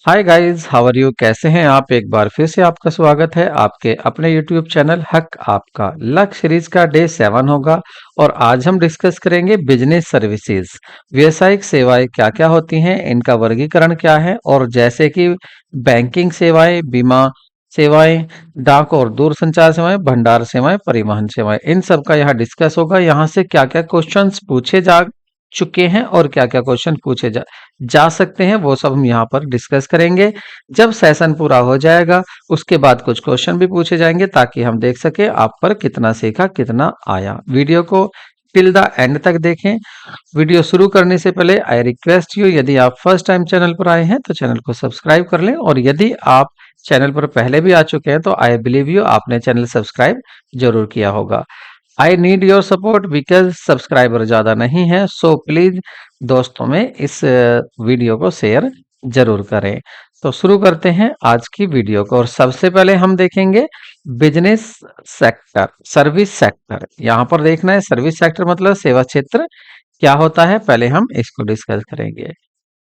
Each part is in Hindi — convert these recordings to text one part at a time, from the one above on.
Hi guys, how are you? कैसे हैं आप? एक बार फिर से आपका स्वागत है आपके अपने यूट्यूब चैनल हक आपका लक सीरीज का डे 7 होगा। और आज हम डिस्कस करेंगे बिजनेस सर्विसेज। व्यवसायिक सेवाएं क्या क्या होती हैं, इनका वर्गीकरण क्या है, और जैसे कि बैंकिंग सेवाएं, बीमा सेवाएं, डाक और दूरसंचार सेवाएं, भंडार सेवाएं, परिवहन सेवाएं, इन सब का यहाँ डिस्कस होगा। यहाँ से क्या क्या क्वेश्चंस पूछे जा चुके हैं और क्या क्या क्वेश्चन पूछे जा सकते हैं, वो सब हम यहाँ पर डिस्कस करेंगे। जब सेशन पूरा हो जाएगा उसके बाद कुछ क्वेश्चन भी पूछे जाएंगे ताकि हम देख सके आप पर कितना सीखा, कितना आया। वीडियो को टिल द एंड तक देखें। वीडियो शुरू करने से पहले आई रिक्वेस्ट यू, यदि आप फर्स्ट टाइम चैनल पर आए हैं तो चैनल को सब्सक्राइब कर लें, और यदि आप चैनल पर पहले भी आ चुके हैं तो आई बिलीव यू आपने चैनल सब्सक्राइब जरूर किया होगा। I need your support because subscriber ज़्यादा नहीं है, सो प्लीज़ दोस्तों में इस वीडियो को शेयर ज़रूर करें। तो शुरू करते हैं आज की वीडियो को, और सबसे पहले हम देखेंगे बिजनेस सेक्टर, सर्विस सेक्टर। यहाँ पर देखना है सर्विस सेक्टर मतलब सेवा क्षेत्र क्या होता है, पहले हम इसको डिस्कस करेंगे।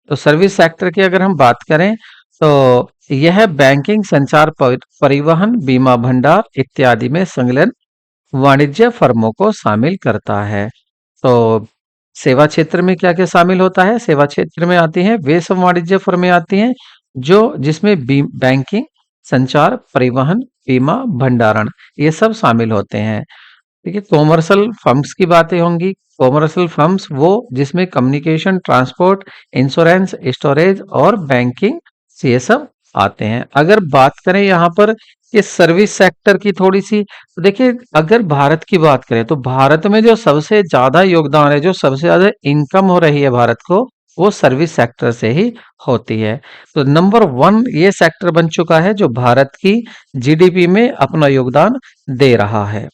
तो सर्विस सेक्टर की अगर हम बात करें तो यह बैंकिंग, संचार, परिवहन, बीमा, भंडार इत्यादि में संलग्न वाणिज्य फर्मों को शामिल करता है। तो सेवा क्षेत्र में क्या क्या शामिल होता है? सेवा क्षेत्र में आती हैं वे सब वाणिज्य फर्में आती हैं जो जिसमें बैंकिंग, संचार, परिवहन, बीमा, भंडारण ये सब शामिल होते हैं। देखिए, कॉमर्शियल फर्म्स की बातें होंगी। कॉमर्शियल फर्म्स वो जिसमें कम्युनिकेशन, ट्रांसपोर्ट, इंश्योरेंस, स्टोरेज और बैंकिंग ये सब आते हैं। अगर बात करें यहाँ पर कि सर्विस सेक्टर की थोड़ी सी, तो देखिए अगर भारत की बात करें तो भारत में जो सबसे ज्यादा योगदान है, जो सबसे ज्यादा इनकम हो रही है भारत को, वो सर्विस सेक्टर से ही होती है। तो नंबर 1 ये सेक्टर बन चुका है जो भारत की जीडीपी में अपना योगदान दे रहा है।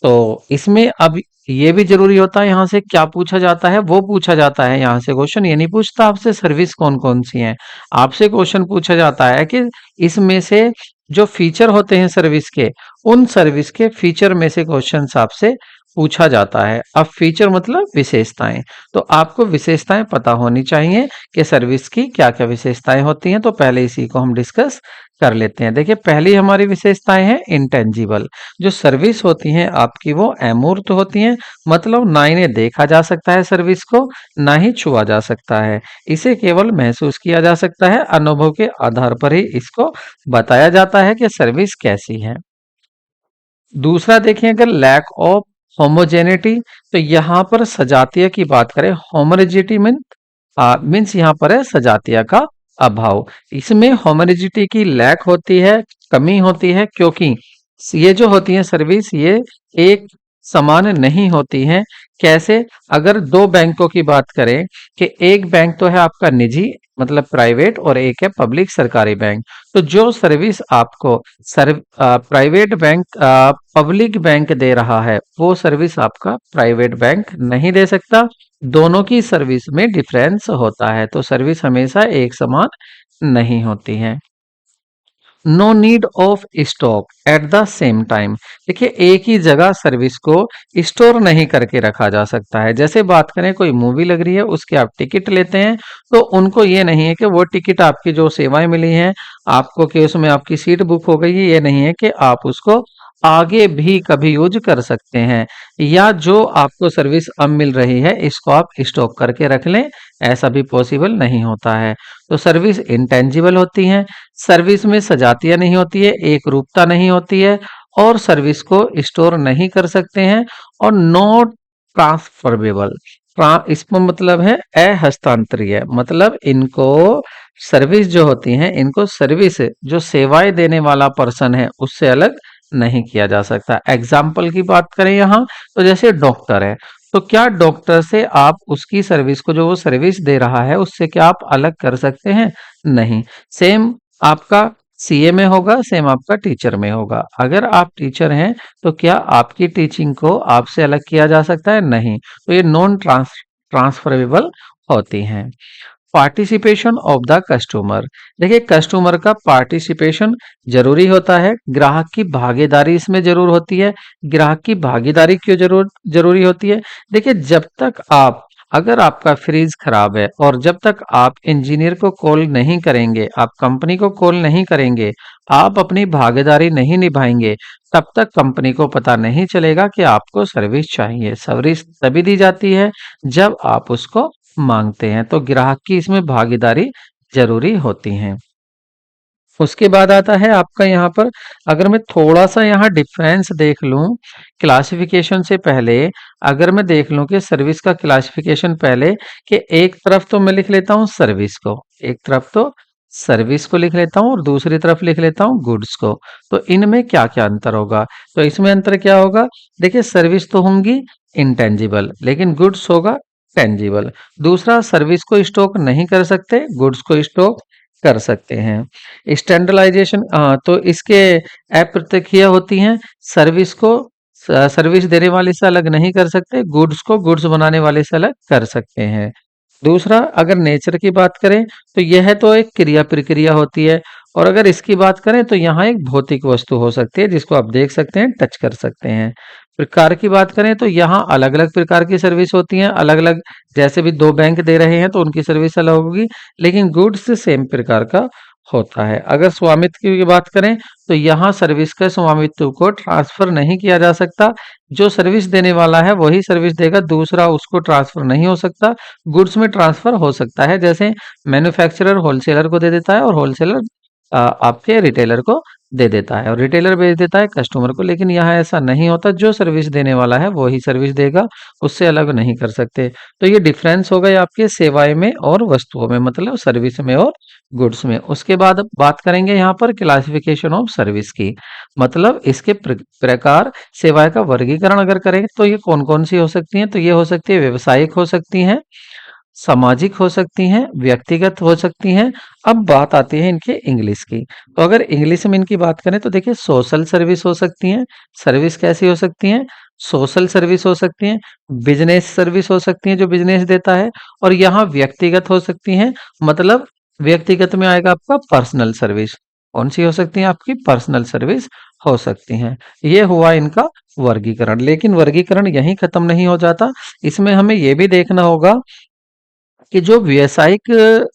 तो इसमें अब ये भी जरूरी होता है यहाँ से क्या पूछा जाता है, वो पूछा जाता है। यहाँ से क्वेश्चन ये नहीं पूछता आपसे सर्विस कौन कौन सी हैं, आपसे क्वेश्चन पूछा जाता है कि इसमें से जो फीचर होते हैं सर्विस के, उन सर्विस के फीचर में से क्वेश्चन आपसे पूछा जाता है। अब फीचर मतलब विशेषताएं, तो आपको विशेषताएं पता होनी चाहिए कि सर्विस की क्या क्या विशेषताएं होती हैं। तो पहले इसी को हम डिस्कस कर लेते हैं। देखिए, पहली हमारी विशेषताएं हैं इंटेंजिबल। जो सर्विस होती हैं आपकी वो अमूर्त होती हैं, मतलब ना इन्हें देखा जा सकता है सर्विस को, ना ही छुआ जा सकता है। इसे केवल महसूस किया जा सकता है, अनुभव के आधार पर ही इसको बताया जाता है कि सर्विस कैसी है। दूसरा देखें, अगर लैक ऑफ होमोजेनिटी, तो यहाँ पर सजातीय की बात करें, होमोजेनिटी मीन्स यहाँ पर है सजातीय का अभाव। इसमें होमोजेनिटी की लैक होती है, कमी होती है, क्योंकि ये जो होती है सर्विस ये एक समान नहीं होती हैं। कैसे? अगर दो बैंकों की बात करें कि एक बैंक तो है आपका निजी मतलब प्राइवेट, और एक है पब्लिक सरकारी बैंक, तो जो सर्विस आपको प्राइवेट बैंक पब्लिक बैंक दे रहा है वो सर्विस आपका प्राइवेट बैंक नहीं दे सकता। दोनों की सर्विस में डिफरेंस होता है, तो सर्विस हमेशा एक समान नहीं होती है। No need of stock at the same time. देखिए, एक ही जगह सर्विस को स्टोर नहीं करके रखा जा सकता है। जैसे बात करें कोई मूवी लग रही है, उसके आप टिकट लेते हैं, तो उनको ये नहीं है कि वो टिकट आपकी जो सेवाएं मिली हैं आपको कि उसमें आपकी सीट बुक हो गई है, ये नहीं है कि आप उसको आगे भी कभी यूज कर सकते हैं, या जो आपको सर्विस अब मिल रही है इसको आप स्टॉक करके रख लें, ऐसा भी पॉसिबल नहीं होता है। तो सर्विस इंटेंजिबल होती है, सर्विस में सजातियाँ नहीं होती है, एक रूपता नहीं होती है, और सर्विस को स्टोर नहीं कर सकते हैं, और नॉट ट्रांसफरेबल। इसका मतलब है अहस्तांतरीय, मतलब इनको सर्विस जो होती हैं इनको सर्विस जो सेवाएं देने वाला पर्सन है उससे अलग नहीं किया जा सकता। एग्जाम्पल की बात करें यहाँ, तो जैसे डॉक्टर है, तो क्या डॉक्टर से आप उसकी सर्विस को, जो वो सर्विस दे रहा है उससे क्या आप अलग कर सकते हैं? नहीं। सेम आपका सीए में होगा, सेम आपका टीचर में होगा। अगर आप टीचर हैं तो क्या आपकी टीचिंग को आपसे अलग किया जा सकता है? नहीं। तो ये नॉन ट्रांसफरेबल होती हैं। Participation of the customer. देखिए, कस्टमर का पार्टिसिपेशन जरूरी होता है, ग्राहक की भागीदारी इसमें जरूर होती है। ग्राहक की भागीदारी क्यों जरूरी होती है? देखिए, जब तक आप अगर आपका फ्रिज खराब है और जब तक आप इंजीनियर को कॉल नहीं करेंगे, आप कंपनी को कॉल नहीं करेंगे, आप अपनी भागीदारी नहीं निभाएंगे, तब तक कंपनी को पता नहीं चलेगा कि आपको सर्विस चाहिए। सर्विस तभी दी जाती है जब आप उसको मांगते हैं, तो ग्राहक की इसमें भागीदारी जरूरी होती है। उसके बाद आता है आपका यहाँ पर, अगर मैं थोड़ा सा यहाँ डिफरेंस देख लूं क्लासिफिकेशन से पहले, अगर मैं देख लूं कि सर्विस का क्लासिफिकेशन पहले, कि एक तरफ तो मैं लिख लेता हूँ सर्विस को, एक तरफ तो सर्विस को लिख लेता हूँ और दूसरी तरफ लिख लेता हूँ गुड्स को। तो इनमें क्या क्या अंतर होगा? तो इसमें अंतर क्या होगा? देखिए, सर्विस तो होंगी इंटेंजिबल, लेकिन गुड्स होगा टेंजिबल। दूसरा, सर्विस को स्टॉक नहीं कर सकते, गुड्स को स्टॉक कर सकते हैं। स्टैंडर्डाइजेशन, तो इसके अप्रत्यक्ष होती हैं। सर्विस को सर्विस देने वाले से अलग नहीं कर सकते, गुड्स को गुड्स बनाने वाले से अलग कर सकते हैं। दूसरा, अगर नेचर की बात करें तो यह तो एक क्रिया प्रक्रिया होती है, और अगर इसकी बात करें तो यहाँ एक भौतिक वस्तु हो सकती है जिसको आप देख सकते हैं, टच कर सकते हैं। प्रकार की बात करें तो यहाँ अलग अलग प्रकार की सर्विस होती हैं, अलग अलग, जैसे भी दो बैंक दे रहे हैं तो उनकी सर्विस अलग होगी, लेकिन गुड्स सेम प्रकार का होता है। अगर स्वामित्व की बात करें तो यहाँ सर्विस का स्वामित्व को ट्रांसफर नहीं किया जा सकता, जो सर्विस देने वाला है वही सर्विस देगा, दूसरा उसको ट्रांसफर नहीं हो सकता। गुड्स में ट्रांसफर हो सकता है, जैसे मैन्युफैक्चरर होलसेलर को दे देता है और होलसेलर आपके रिटेलर को दे देता है, और रिटेलर बेच देता है कस्टमर को, लेकिन यहाँ ऐसा नहीं होता, जो सर्विस देने वाला है वो ही सर्विस देगा, उससे अलग नहीं कर सकते। तो ये डिफरेंस हो गए आपके सेवाएं में और वस्तुओं में, मतलब सर्विस में और गुड्स में। उसके बाद अब बात करेंगे यहाँ पर क्लासिफिकेशन ऑफ सर्विस की, मतलब इसके प्रकार, सेवाएं का वर्गीकरण अगर करें तो ये कौन कौन सी हो सकती हैं? तो ये हो सकती है व्यवसायिक हो सकती हैं, सामाजिक हो सकती हैं, व्यक्तिगत हो सकती हैं। अब बात आती है इनके इंग्लिश की। तो अगर इंग्लिश में इनकी बात करें तो देखिए, सोशल सर्विस हो सकती हैं। सर्विस कैसी हो सकती हैं? सोशल सर्विस हो सकती हैं, बिजनेस सर्विस हो सकती हैं जो बिजनेस देता है, और यहाँ व्यक्तिगत हो सकती हैं, मतलब व्यक्तिगत में आएगा आपका पर्सनल सर्विस। कौन सी हो सकती है? आपकी पर्सनल सर्विस हो सकती हैं। ये हुआ इनका वर्गीकरण, लेकिन वर्गीकरण यहीं खत्म नहीं हो जाता, इसमें हमें ये भी देखना होगा कि जो व्यावसायिक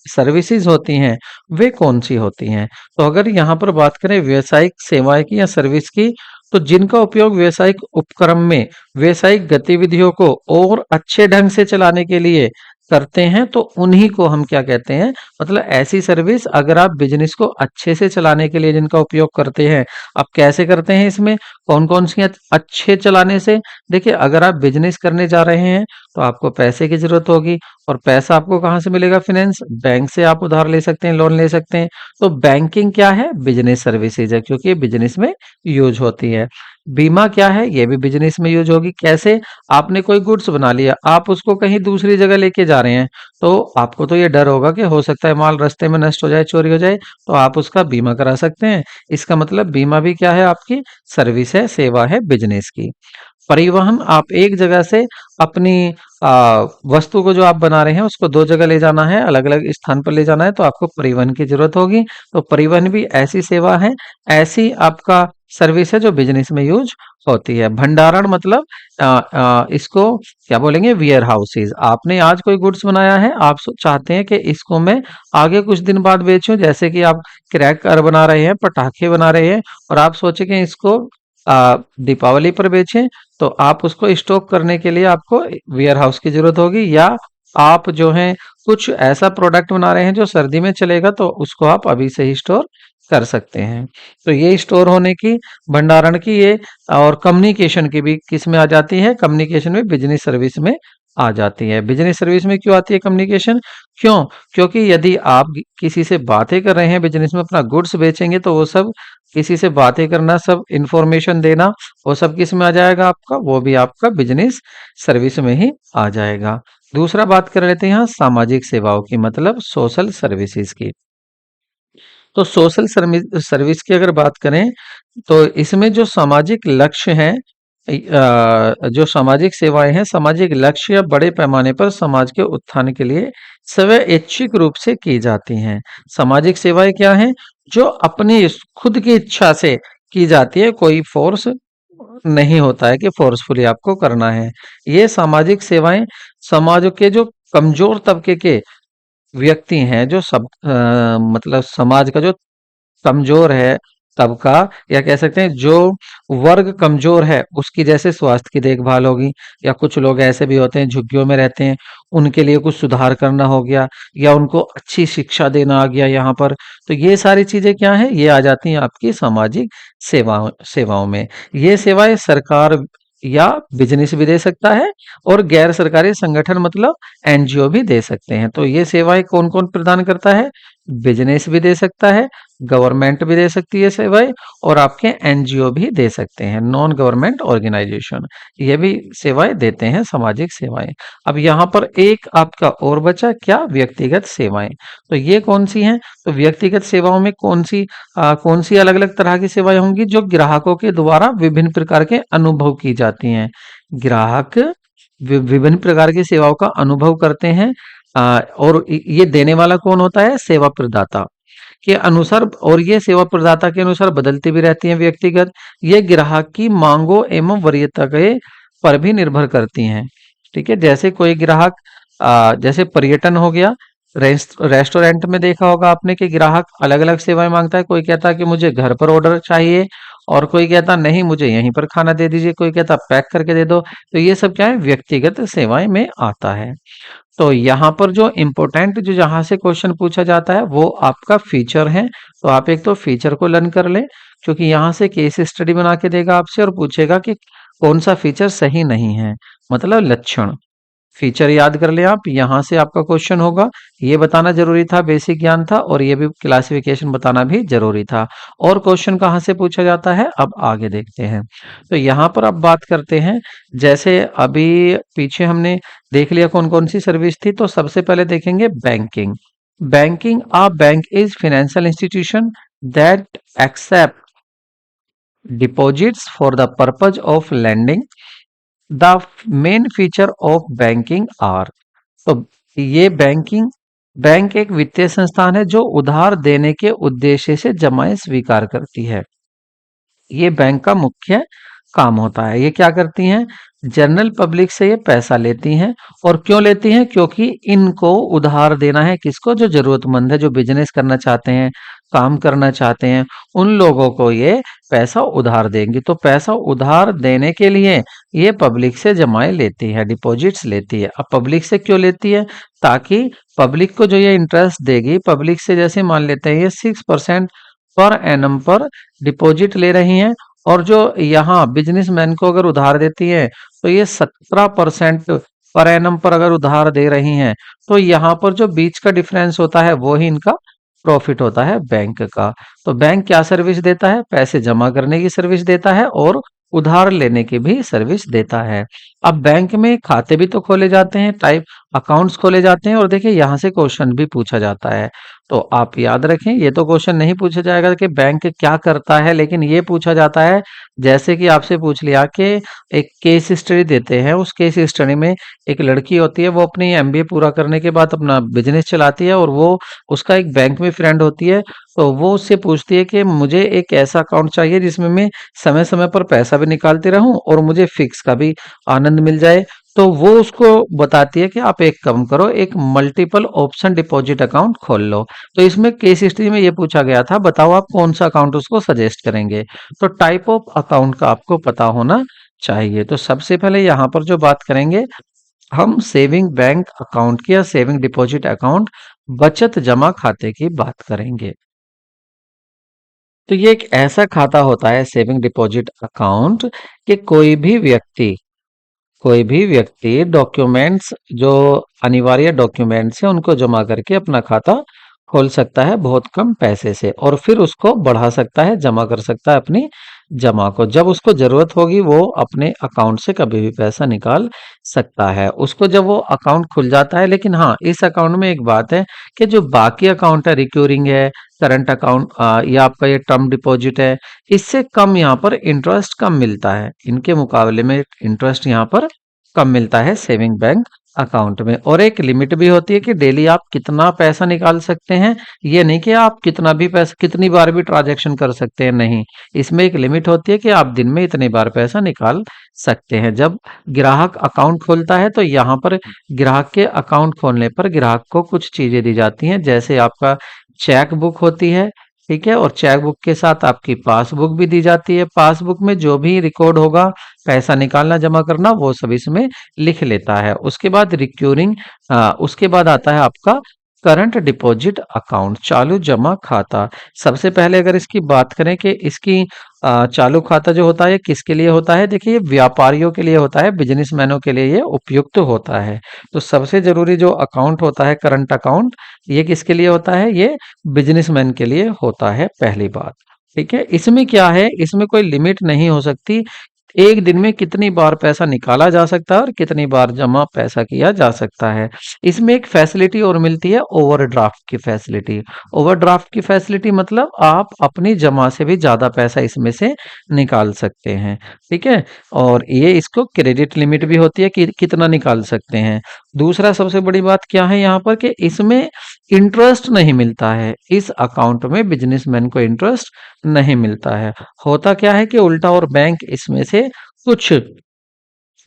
सर्विसेज होती हैं वे कौन सी होती हैं। तो अगर यहाँ पर बात करें व्यावसायिक सेवाएं की या सर्विस की, तो जिनका उपयोग व्यावसायिक उपक्रम में व्यावसायिक गतिविधियों को और अच्छे ढंग से चलाने के लिए करते हैं, तो उन्हीं को हम क्या कहते हैं, मतलब ऐसी सर्विस, अगर आप बिजनेस को अच्छे से चलाने के लिए जिनका उपयोग करते हैं। अब कैसे करते हैं, इसमें कौन कौन सी अच्छे चलाने से? देखिए, अगर आप बिजनेस करने जा रहे हैं तो आपको पैसे की जरूरत होगी, और पैसा आपको कहाँ से मिलेगा? फाइनेंस, बैंक से आप उधार ले सकते हैं, लोन ले सकते हैं। तो बैंकिंग क्या है? बिजनेस सर्विसेज है, क्योंकि ये बिजनेस में यूज होती है। बीमा क्या है? ये भी बिजनेस में यूज होगी। कैसे? आपने कोई गुड्स बना लिया, आप उसको कहीं दूसरी जगह लेके जा रहे हैं, तो आपको तो ये डर होगा कि हो सकता है माल रास्ते में नष्ट हो जाए, चोरी हो जाए, तो आप उसका बीमा करा सकते हैं। इसका मतलब बीमा भी क्या है? आपकी सर्विस है, सेवा है बिजनेस की। परिवहन, आप एक जगह से अपनी वस्तु को जो आप बना रहे हैं उसको दो जगह ले जाना है, अलग अलग स्थान पर ले जाना है, तो आपको परिवहन की जरूरत होगी। तो परिवहन भी ऐसी सेवा है, ऐसी आपका सर्विस है जो बिजनेस में यूज होती है। भंडारण मतलब इसको क्या बोलेंगे? Warehouses. आपने आज कोई गुड्स बनाया है, आप चाहते हैं कि इसको मैं आगे कुछ दिन बाद बेचूं, जैसे कि आप क्रैकर बना रहे हैं, पटाखे बना रहे हैं, और आप सोचे कि इसको दीपावली पर बेचें, तो आप उसको स्टॉक करने के लिए आपको वेयर हाउस की जरूरत होगी। या आप जो है कुछ ऐसा प्रोडक्ट बना रहे हैं जो सर्दी में चलेगा, तो उसको आप अभी से ही स्टोर कर सकते हैं। तो ये स्टोर होने की, भंडारण की, ये और कम्युनिकेशन की भी किस में आ जाती है? कम्युनिकेशन में, बिजनेस सर्विस में आ जाती है। बिजनेस सर्विस में क्यों आती है कम्युनिकेशन? क्यों? क्योंकि यदि आप किसी से बातें कर रहे हैं, बिजनेस में अपना गुड्स बेचेंगे, तो वो सब, किसी से बातें करना, सब इंफॉर्मेशन देना, वो सब किस में आ जाएगा आपका? वो भी आपका बिजनेस सर्विस में ही आ जाएगा। दूसरा बात कर लेते हैं यहाँ सामाजिक सेवाओं की, मतलब सोशल सर्विसेज की। तो सोशल सर्विस की अगर बात करें तो इसमें जो सामाजिक लक्ष्य हैं, जो सामाजिक सेवाएं हैं, सामाजिक लक्ष्य या बड़े पैमाने पर समाज के उत्थान के लिए स्वैच्छिक रूप से की जाती हैं। सामाजिक सेवाएं क्या हैं? जो अपनी खुद की इच्छा से की जाती है, कोई फोर्स नहीं होता है कि फोर्सफुली आपको करना है। ये सामाजिक सेवाएं समाज के जो कमजोर तबके के व्यक्ति हैं, जो सब मतलब समाज का जो कमजोर है तबका, या कह सकते हैं जो वर्ग कमजोर है, उसकी जैसे स्वास्थ्य की देखभाल होगी, या कुछ लोग ऐसे भी होते हैं झुग्गियों में रहते हैं, उनके लिए कुछ सुधार करना हो गया, या उनको अच्छी शिक्षा देना आ गया यहाँ पर। तो ये सारी चीजें क्या है, ये आ जाती हैं आपकी सामाजिक सेवाओं सेवाओं में। ये सेवाएं सरकार या बिजनेस भी दे सकता है, और गैर सरकारी संगठन मतलब एनजीओ भी दे सकते हैं। तो ये सेवाएं कौन कौन प्रदान करता है? बिजनेस भी दे सकता है, गवर्नमेंट भी दे सकती है सेवाएं, और आपके एनजीओ भी दे सकते हैं, नॉन गवर्नमेंट ऑर्गेनाइजेशन, ये भी सेवाएं देते हैं, सामाजिक सेवाएं। अब यहाँ पर एक आपका और बचा क्या? व्यक्तिगत सेवाएं। तो ये कौन सी हैं? तो व्यक्तिगत सेवाओं में कौन सी अलग अलग तरह की सेवाएं होंगी? जो ग्राहकों के द्वारा विभिन्न प्रकार के अनुभव की जाती हैं। ग्राहक विभिन्न प्रकार की सेवाओं का अनुभव करते हैं, और ये देने वाला कौन होता है? सेवा प्रदाता के अनुसार, और ये सेवा प्रदाता के अनुसार बदलती भी रहती हैं व्यक्तिगत। ये ग्राहक की मांगों एवं वरीयता के पर भी निर्भर करती हैं। ठीक है, जैसे कोई ग्राहक जैसे पर्यटन हो गया, रेस्टोरेंट में देखा होगा आपने कि ग्राहक अलग अलग सेवाएं मांगता है। कोई कहता है कि मुझे घर पर ऑर्डर चाहिए, और कोई कहता नहीं मुझे यहीं पर खाना दे दीजिए, कोई कहता पैक करके दे दो। तो ये सब क्या है? व्यक्तिगत सेवाएं में आता है। तो यहाँ पर जो इम्पोर्टेंट जो जहाँ से क्वेश्चन पूछा जाता है वो आपका फीचर है। तो आप एक तो फीचर को लर्न कर लें, क्योंकि यहाँ से केस स्टडी बना के देगा आपसे और पूछेगा कि कौन सा फीचर सही नहीं है, मतलब लक्षण। फीचर याद कर लें आप, यहाँ से आपका क्वेश्चन होगा। ये बताना जरूरी था, बेसिक ज्ञान था, और ये भी क्लासिफिकेशन बताना भी जरूरी था। और क्वेश्चन कहाँ से पूछा जाता है, अब आगे देखते हैं। तो यहाँ पर अब बात करते हैं, जैसे अभी पीछे हमने देख लिया कौन कौन सी सर्विस थी। तो सबसे पहले देखेंगे banking. Banking, a bank is financial institution that accept deposits for the purpose of lending. The main feature of banking are. तो ये बैंक एक वित्तीय संस्थान है जो उधार देने के उद्देश्य से जमाएं स्वीकार करती है। ये बैंक का मुख्य काम होता है। ये क्या करती हैं? जनरल पब्लिक से ये पैसा लेती हैं। और क्यों लेती हैं? क्योंकि इनको उधार देना है, किसको? जो जरूरतमंद है, जो बिजनेस करना चाहते हैं, काम करना चाहते हैं, उन लोगों को ये पैसा उधार देंगी। तो पैसा उधार देने के लिए ये पब्लिक से जमाएं लेती है, डिपॉजिट्स लेती है। अब पब्लिक से क्यों लेती है? ताकि पब्लिक को जो ये इंटरेस्ट देगी, पब्लिक से जैसे मान लेते हैं ये 6% पर एनम पर डिपॉजिट ले रही हैं, और जो यहाँ बिजनेसमैन को अगर उधार देती है तो ये 17% पर एनम पर अगर उधार दे रही हैं, तो यहाँ पर जो बीच का डिफरेंस होता है वो ही इनका प्रॉफिट होता है बैंक का। तो बैंक क्या सर्विस देता है? पैसे जमा करने की सर्विस देता है, और उधार लेने की भी सर्विस देता है। अब बैंक में खाते भी तो खोले जाते हैं, टाइप अकाउंट्स खोले जाते हैं, और देखिए यहाँ से क्वेश्चन भी पूछा जाता है। तो आप याद रखें, ये तो क्वेश्चन नहीं पूछा जाएगा कि बैंक क्या करता है, लेकिन ये पूछा जाता है जैसे कि आपसे पूछ लिया कि एक केस स्टडी देते हैं, उस केस स्टडी में एक लड़की होती है, वो अपनी एमबीए पूरा करने के बाद अपना बिजनेस चलाती है, और वो उसका एक बैंक में फ्रेंड होती है। तो वो उससे पूछती है कि मुझे एक ऐसा अकाउंट चाहिए जिसमें मैं समय समय पर पैसा भी निकालती रहूं और मुझे फिक्स का भी आनंद मिल जाए। तो वो उसको बताती है कि आप एक काम करो, एक मल्टीपल ऑप्शन डिपॉजिट अकाउंट खोल लो। तो इसमें केस हिस्ट्री में ये पूछा गया था, बताओ आप कौन सा अकाउंट उसको सजेस्ट करेंगे। तो टाइप ऑफ अकाउंट का आपको पता होना चाहिए। तो सबसे पहले यहाँ पर जो बात करेंगे, हम सेविंग बैंक अकाउंट की या सेविंग डिपॉजिट अकाउंट, बचत जमा खाते की बात करेंगे। तो ये एक ऐसा खाता होता है सेविंग डिपॉजिट अकाउंट, कि कोई भी व्यक्ति डॉक्यूमेंट्स, जो अनिवार्य डॉक्यूमेंट्स हैं उनको जमा करके अपना खाता खोल सकता है बहुत कम पैसे से, और फिर उसको बढ़ा सकता है, जमा कर सकता है अपनी जमा को। जब उसको जरूरत होगी वो अपने अकाउंट से कभी भी पैसा निकाल सकता है, उसको जब वो अकाउंट खुल जाता है। लेकिन हाँ, इस अकाउंट में एक बात है कि जो बाकी अकाउंट है, रिक्यूरिंग है, करंट अकाउंट या आपका ये टर्म डिपॉजिट है, इससे कम यहाँ पर इंटरेस्ट कम मिलता है। इनके मुकाबले में इंटरेस्ट यहाँ पर कम मिलता है सेविंग बैंक अकाउंट में। और एक लिमिट भी होती है कि डेली आप कितना पैसा निकाल सकते हैं। ये नहीं कि आप कितना भी पैसा कितनी बार भी ट्रांजैक्शन कर सकते हैं, नहीं। इसमें एक लिमिट होती है कि आप दिन में इतनी बार पैसा निकाल सकते हैं। जब ग्राहक अकाउंट खोलता है तो यहाँ पर ग्राहक के अकाउंट खोलने पर ग्राहक को कुछ चीजें दी जाती हैं, जैसे आपका चेक बुक होती है, ठीक है, और चेक बुक के साथ आपकी पासबुक भी दी जाती है। पासबुक में जो भी रिकॉर्ड होगा, पैसा निकालना जमा करना, वो सब इसमें लिख लेता है। उसके बाद रिक्यूरिंग, उसके बाद आता है आपका करंट डिपॉजिट अकाउंट, चालू जमा खाता। सबसे पहले अगर इसकी बात करें कि इसकी चालू खाता जो होता है ये किसके लिए होता है, देखिए ये व्यापारियों के लिए होता है, बिजनेसमैनों के लिए ये उपयुक्त होता है। तो सबसे जरूरी जो अकाउंट होता है करंट अकाउंट, ये किसके लिए होता है, ये बिजनेसमैन के लिए होता है, पहली बात। ठीक है, इसमें क्या है, इसमें कोई लिमिट नहीं हो सकती। एक दिन में कितनी बार पैसा निकाला जा सकता है और कितनी बार जमा पैसा किया जा सकता है। इसमें एक फैसिलिटी और मिलती है, ओवरड्राफ्ट की फैसिलिटी। ओवरड्राफ्ट की फैसिलिटी मतलब आप अपनी जमा से भी ज्यादा पैसा इसमें से निकाल सकते हैं। ठीक है, और ये इसको क्रेडिट लिमिट भी होती है कि कितना निकाल सकते हैं। दूसरा सबसे बड़ी बात क्या है यहाँ पर कि इसमें इंटरेस्ट नहीं मिलता है। इस अकाउंट में बिजनेसमैन को इंटरेस्ट नहीं मिलता है। होता क्या है कि उल्टा और बैंक इसमें से कुछ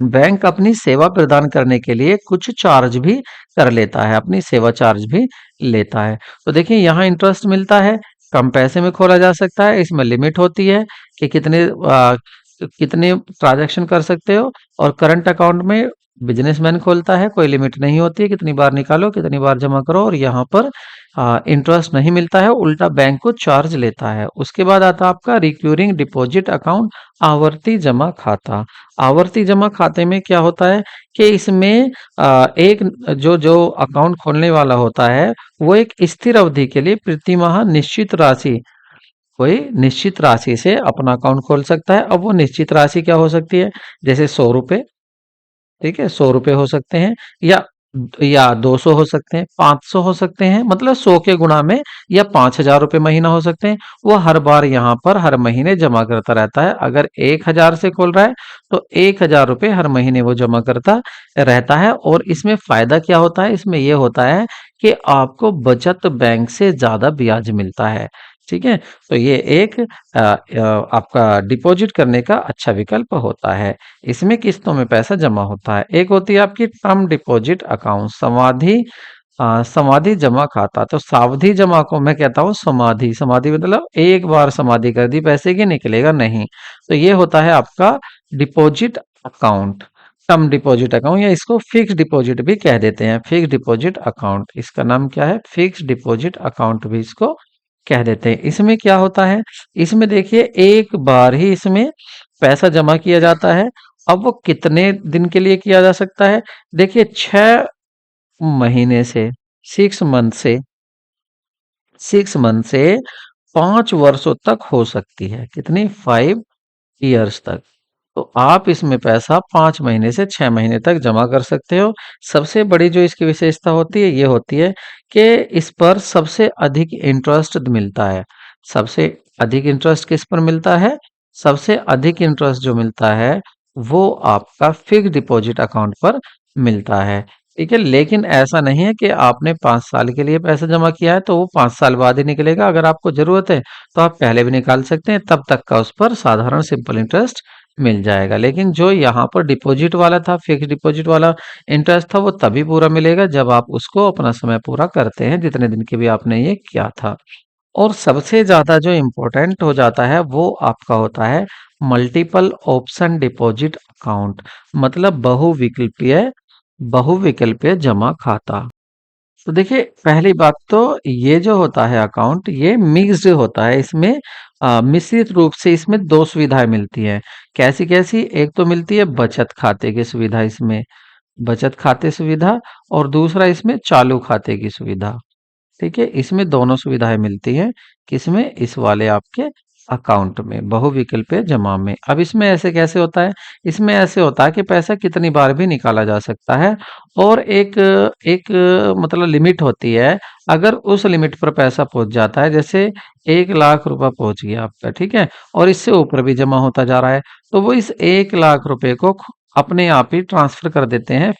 बैंक अपनी सेवा प्रदान करने के लिए कुछ चार्ज भी कर लेता है, अपनी सेवा चार्ज भी लेता है। तो देखिए यहाँ इंटरेस्ट मिलता है, कम पैसे में खोला जा सकता है, इसमें लिमिट होती है कि कितने ट्रांजैक्शन कर सकते हो। और करंट अकाउंट में बिजनेसमैन खोलता है, कोई लिमिट नहीं होती है, कितनी बार निकालो कितनी बार जमा करो, और यहाँ पर इंटरेस्ट नहीं मिलता है, उल्टा बैंक को चार्ज लेता है। उसके बाद आता है आपका रिक्यूरिंग डिपॉजिट अकाउंट, आवर्ती जमा खाता। आवर्ती जमा खाते में क्या होता है कि इसमें एक जो जो अकाउंट खोलने वाला होता है वो एक स्थिर अवधि के लिए प्रति माह निश्चित राशि, कोई निश्चित राशि से अपना अकाउंट खोल सकता है। अब वो निश्चित राशि क्या हो सकती है, जैसे 100 रुपए, ठीक है, 100 रुपए हो सकते हैं, या 200 हो सकते हैं, 500 हो सकते हैं, मतलब 100 के गुणा में, या 5,000 रुपए महीना हो सकते हैं। वो हर बार यहाँ पर हर महीने जमा करता रहता है। अगर 1,000 से खोल रहा है तो 1,000 रुपए हर महीने वो जमा करता रहता है। और इसमें फायदा क्या होता है, इसमें ये होता है कि आपको बचत बैंक से ज्यादा ब्याज मिलता है। ठीक है, तो ये एक आपका डिपॉजिट करने का अच्छा विकल्प होता है। इसमें किस्तों में पैसा जमा होता है। एक होती है आपकी टर्म डिपॉजिट अकाउंट, समाधि जमा खाता। तो सावधि जमा को मैं कहता हूँ समाधि, समाधि मतलब एक बार समाधि कर दी पैसे की, निकलेगा नहीं। तो ये होता है आपका deposit account, term deposit account, या इसको फिक्स डिपॉजिट भी कह देते हैं। फिक्स डिपॉजिट अकाउंट, इसका नाम क्या है, फिक्स डिपॉजिट अकाउंट भी इसको कह देते हैं। इसमें क्या होता है, इसमें देखिए एक बार ही इसमें पैसा जमा किया जाता है। अब वो कितने दिन के लिए किया जा सकता है, देखिए 6 महीने से, 6 मंथ से, 6 मंथ से 5 वर्षों तक हो सकती है। कितनी, 5 इयर्स तक। तो आप इसमें पैसा 5 महीने से 6 महीने तक जमा कर सकते हो। सबसे बड़ी जो इसकी विशेषता होती है ये होती है कि इस पर सबसे अधिक इंटरेस्ट मिलता है। सबसे अधिक इंटरेस्ट किस पर मिलता है, सबसे अधिक इंटरेस्ट जो मिलता है वो आपका फिक्स डिपॉजिट अकाउंट पर मिलता है। ठीक है, लेकिन ऐसा नहीं है कि आपने 5 साल के लिए पैसा जमा किया है तो वो 5 साल बाद ही निकलेगा। अगर आपको जरूरत है तो आप पहले भी निकाल सकते हैं, तब तक का उस पर साधारण सिंपल इंटरेस्ट मिल जाएगा। लेकिन जो यहाँ पर डिपॉजिट वाला था, फिक्स डिपॉजिट वाला इंटरेस्ट था, वो तभी पूरा मिलेगा जब आप उसको अपना समय पूरा करते हैं, जितने दिन के भी आपने ये किया था। और सबसे ज्यादा जो इम्पोर्टेंट हो जाता है वो आपका होता है मल्टीपल ऑप्शन डिपॉजिट अकाउंट, मतलब बहुविकल्पीय जमा खाता। तो देखिए पहली बात तो ये जो होता है अकाउंट, ये मिक्स्ड होता है। इसमें मिश्रित रूप से इसमें दो सुविधाएं मिलती हैं। कैसी कैसी, एक तो मिलती है बचत खाते की सुविधा, इसमें बचत खाते सुविधा, और दूसरा इसमें चालू खाते की सुविधा। ठीक है, इसमें दोनों सुविधाएं मिलती हैं, किसमें, इस वाले आपके अकाउंट में, बहुविकल्पीय जमा में। अब इसमें ऐसे कैसे होता है, इसमें ऐसे होता है कि पैसा कितनी बार भी निकाला जा सकता है, और एक एक मतलब लिमिट होती है। अगर उस लिमिट पर पैसा पहुंच जाता है, जैसे 1 लाख रुपए पहुंच गया आपका, ठीक है, और इससे ऊपर भी जमा होता जा रहा है, तो वो इस 1 लाख रुपए को अपने आप ही ट्रांसफर कर देते हैं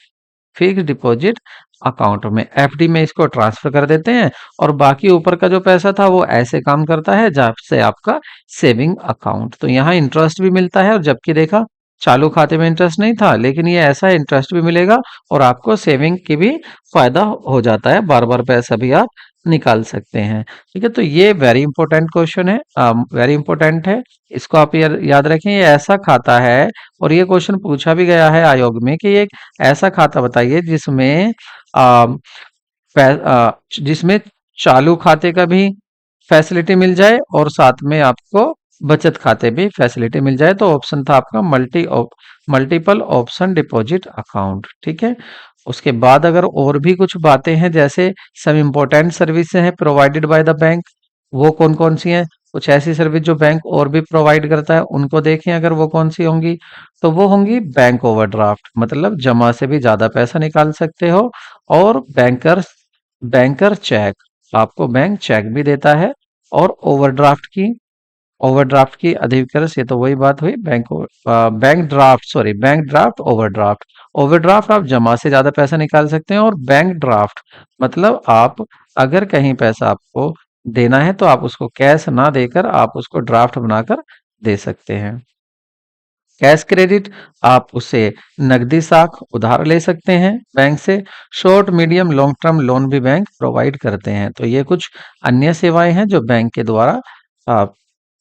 फिक्स डिपॉजिट अकाउंट में, एफडी में इसको ट्रांसफर कर देते हैं। और बाकी ऊपर का जो पैसा था वो ऐसे काम करता है जब से आपका सेविंग अकाउंट, तो यहाँ इंटरेस्ट भी मिलता है। और जबकि देखा चालू खाते में इंटरेस्ट नहीं था, लेकिन ये ऐसा इंटरेस्ट भी मिलेगा और आपको सेविंग की भी फायदा हो जाता है, बार बार पैसा भी आप निकाल सकते हैं। ठीक है, तो ये वेरी इंपॉर्टेंट क्वेश्चन है, वेरी इंपॉर्टेंट है। इसको आप याद रखें, ये ऐसा खाता है। और ये क्वेश्चन पूछा भी गया है आयोग में कि एक ऐसा खाता बताइए जिसमें आ, जिसमें चालू खाते का भी फैसिलिटी मिल जाए और साथ में आपको बचत खाते भी फैसिलिटी मिल जाए। तो ऑप्शन था आपका मल्टीपल ऑप्शन डिपॉजिट अकाउंट। ठीक है, उसके बाद अगर और भी कुछ बातें हैं, जैसे सम इम्पोर्टेंट सर्विसेज हैं प्रोवाइडेड बाय द बैंक, वो कौन कौन सी हैं? कुछ ऐसी सर्विस जो बैंक और भी प्रोवाइड करता है, उनको देखें अगर वो कौन सी होंगी। तो वो होंगी बैंक ओवरड्राफ्ट, मतलब जमा से भी ज्यादा पैसा निकाल सकते हो। और बैंकर चेक, आपको बैंक चेक भी देता है। और ओवरड्राफ्ट की अधिकतर से, तो वही बात हुई बैंक ड्राफ्ट ओवरड्राफ्ट। ओवरड्राफ्ट आप जमा से ज्यादा पैसा निकाल सकते हैं, और बैंक ड्राफ्ट मतलब आप अगर कहीं पैसा आपको देना है तो आप उसको कैश ना देकर आप उसको ड्राफ्ट बनाकर दे सकते हैं। कैश क्रेडिट, आप उसे नकदी साख उधार ले सकते हैं बैंक से। Short medium long term loan भी बैंक प्रोवाइड करते हैं। तो ये कुछ अन्य सेवाएं हैं जो बैंक के द्वारा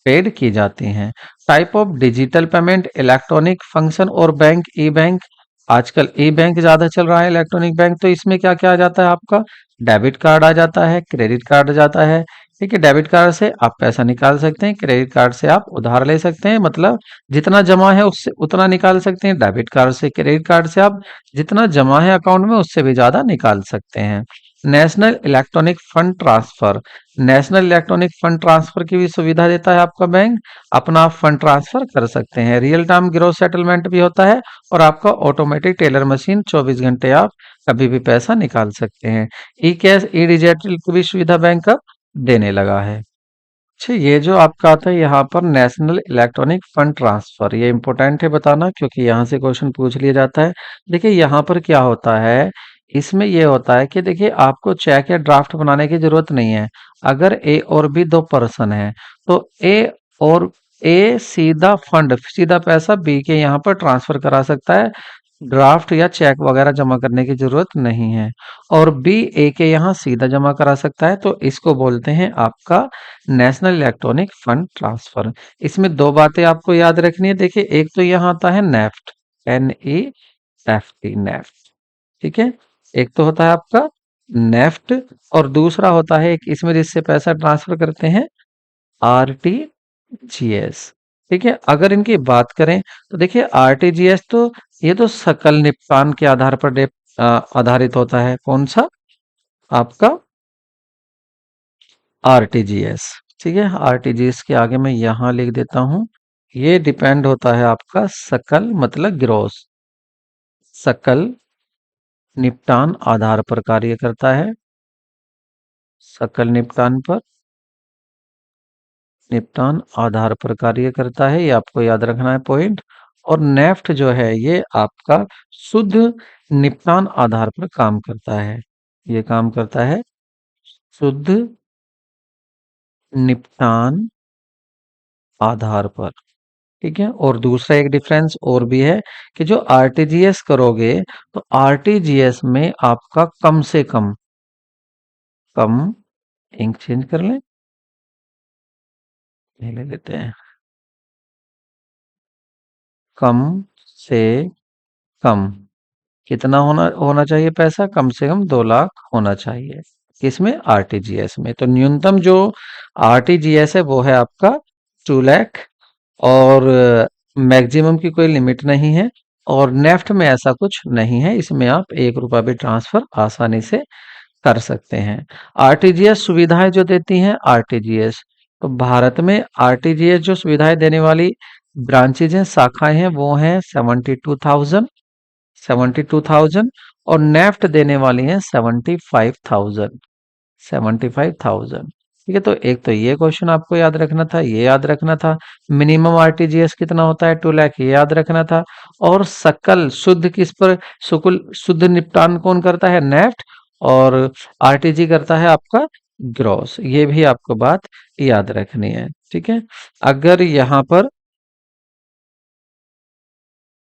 पेड की जाती हैं। Type of digital payment, electronic function और बैंक, ई बैंक। आजकल ई बैंक ज्यादा चल रहा है, इलेक्ट्रॉनिक बैंक। तो इसमें क्या क्या आ जाता है आपका? डेबिट कार्ड आ जाता है, क्रेडिट कार्ड आ जाता है। ठीक है, डेबिट कार्ड से आप पैसा निकाल सकते हैं, क्रेडिट कार्ड से आप उधार ले सकते हैं, मतलब जितना जमा है उससे उतना निकाल सकते हैं डेबिट कार्ड से। क्रेडिट कार्ड से आप जितना जमा है अकाउंट में उससे भी ज्यादा निकाल सकते हैं। National electronic fund transfer, national electronic fund transfer की भी सुविधा देता है आपका बैंक। अपना आप फंड ट्रांसफर कर सकते हैं। रियल टाइम ग्रोस सेटलमेंट भी होता है। और आपका ऑटोमेटिक टेलर मशीन, 24 घंटे आप कभी भी पैसा निकाल सकते हैं। ई कैश, ई डिजिटल की भी सुविधा बैंक अब देने लगा है। अच्छा, ये जो आपका आता है यहाँ पर नेशनल इलेक्ट्रॉनिक फंड ट्रांसफर, ये इंपॉर्टेंट है बताना, क्योंकि यहाँ से क्वेश्चन पूछ लिया जाता है। देखिए यहाँ पर क्या होता है, इसमें ये होता है कि देखिए आपको चेक या ड्राफ्ट बनाने की जरूरत नहीं है। अगर ए और बी दो पर्सन है, तो और ए सीधा पैसा बी के यहाँ पर ट्रांसफर करा सकता है, ड्राफ्ट या चेक वगैरह जमा करने की जरूरत नहीं है। और बी ए के यहाँ सीधा जमा करा सकता है, तो इसको बोलते हैं आपका नेशनल इलेक्ट्रॉनिक फंड ट्रांसफर। इसमें दो बातें आपको याद रखनी है। देखिए एक तो यहाँ आता है नेफ्ट, NEFT, नेफ्ट। ठीक है, एक तो होता है आपका नेफ्ट, और दूसरा होता है एक इसमें जिससे पैसा ट्रांसफर करते हैं, RTGS। ठीक है, अगर इनकी बात करें तो देखिए RTGS तो ये तो सकल निपटान के आधार पर आधारित होता है। कौन सा? आपका RTGS। ठीक है, RTGS के आगे मैं यहां लिख देता हूं, ये डिपेंड होता है आपका सकल मतलब ग्रोस, सकल निपटान आधार पर कार्य करता है। सकल निपटान आधार पर कार्य करता है, ये आपको याद रखना है पॉइंट। और नेफ्ट जो है ये आपका शुद्ध निपटान आधार पर काम करता है। ये काम करता है शुद्ध निपटान आधार पर। ठीक है, और दूसरा एक डिफरेंस और भी है कि जो आरटीजीएस करोगे तो आरटीजीएस में आपका कम इंक चेंज कर लें, ये ले लेते हैं, कम से कम कितना होना होना चाहिए पैसा? कम से कम 2 लाख होना चाहिए। किसमें? आरटीजीएस में। तो न्यूनतम जो आरटीजीएस है वो है आपका 2 लाख, और मैक्सिमम की कोई लिमिट नहीं है। और नेफ्ट में ऐसा कुछ नहीं है, इसमें आप 1 रुपया भी ट्रांसफर आसानी से कर सकते हैं। आरटीजीएस सुविधाएं जो देती हैं आरटीजीएस, तो भारत में आरटीजीएस जो सुविधाएं देने वाली ब्रांचेज हैं, शाखाएं हैं, वो हैं 72,000 और नेफ्ट देने वाली हैं 75,000। ठीक है, तो एक तो ये क्वेश्चन आपको याद रखना था, ये याद रखना था। मिनिमम आरटीजीएस कितना होता है, 2 लाख, ये याद रखना था। और सकल शुद्ध किस पर, सुकुल शुद्ध निपटान कौन करता है, नेफ्ट। और आरटीजी करता है आपका ग्रॉस, ये भी आपको बात याद रखनी है। ठीक है, अगर यहाँ पर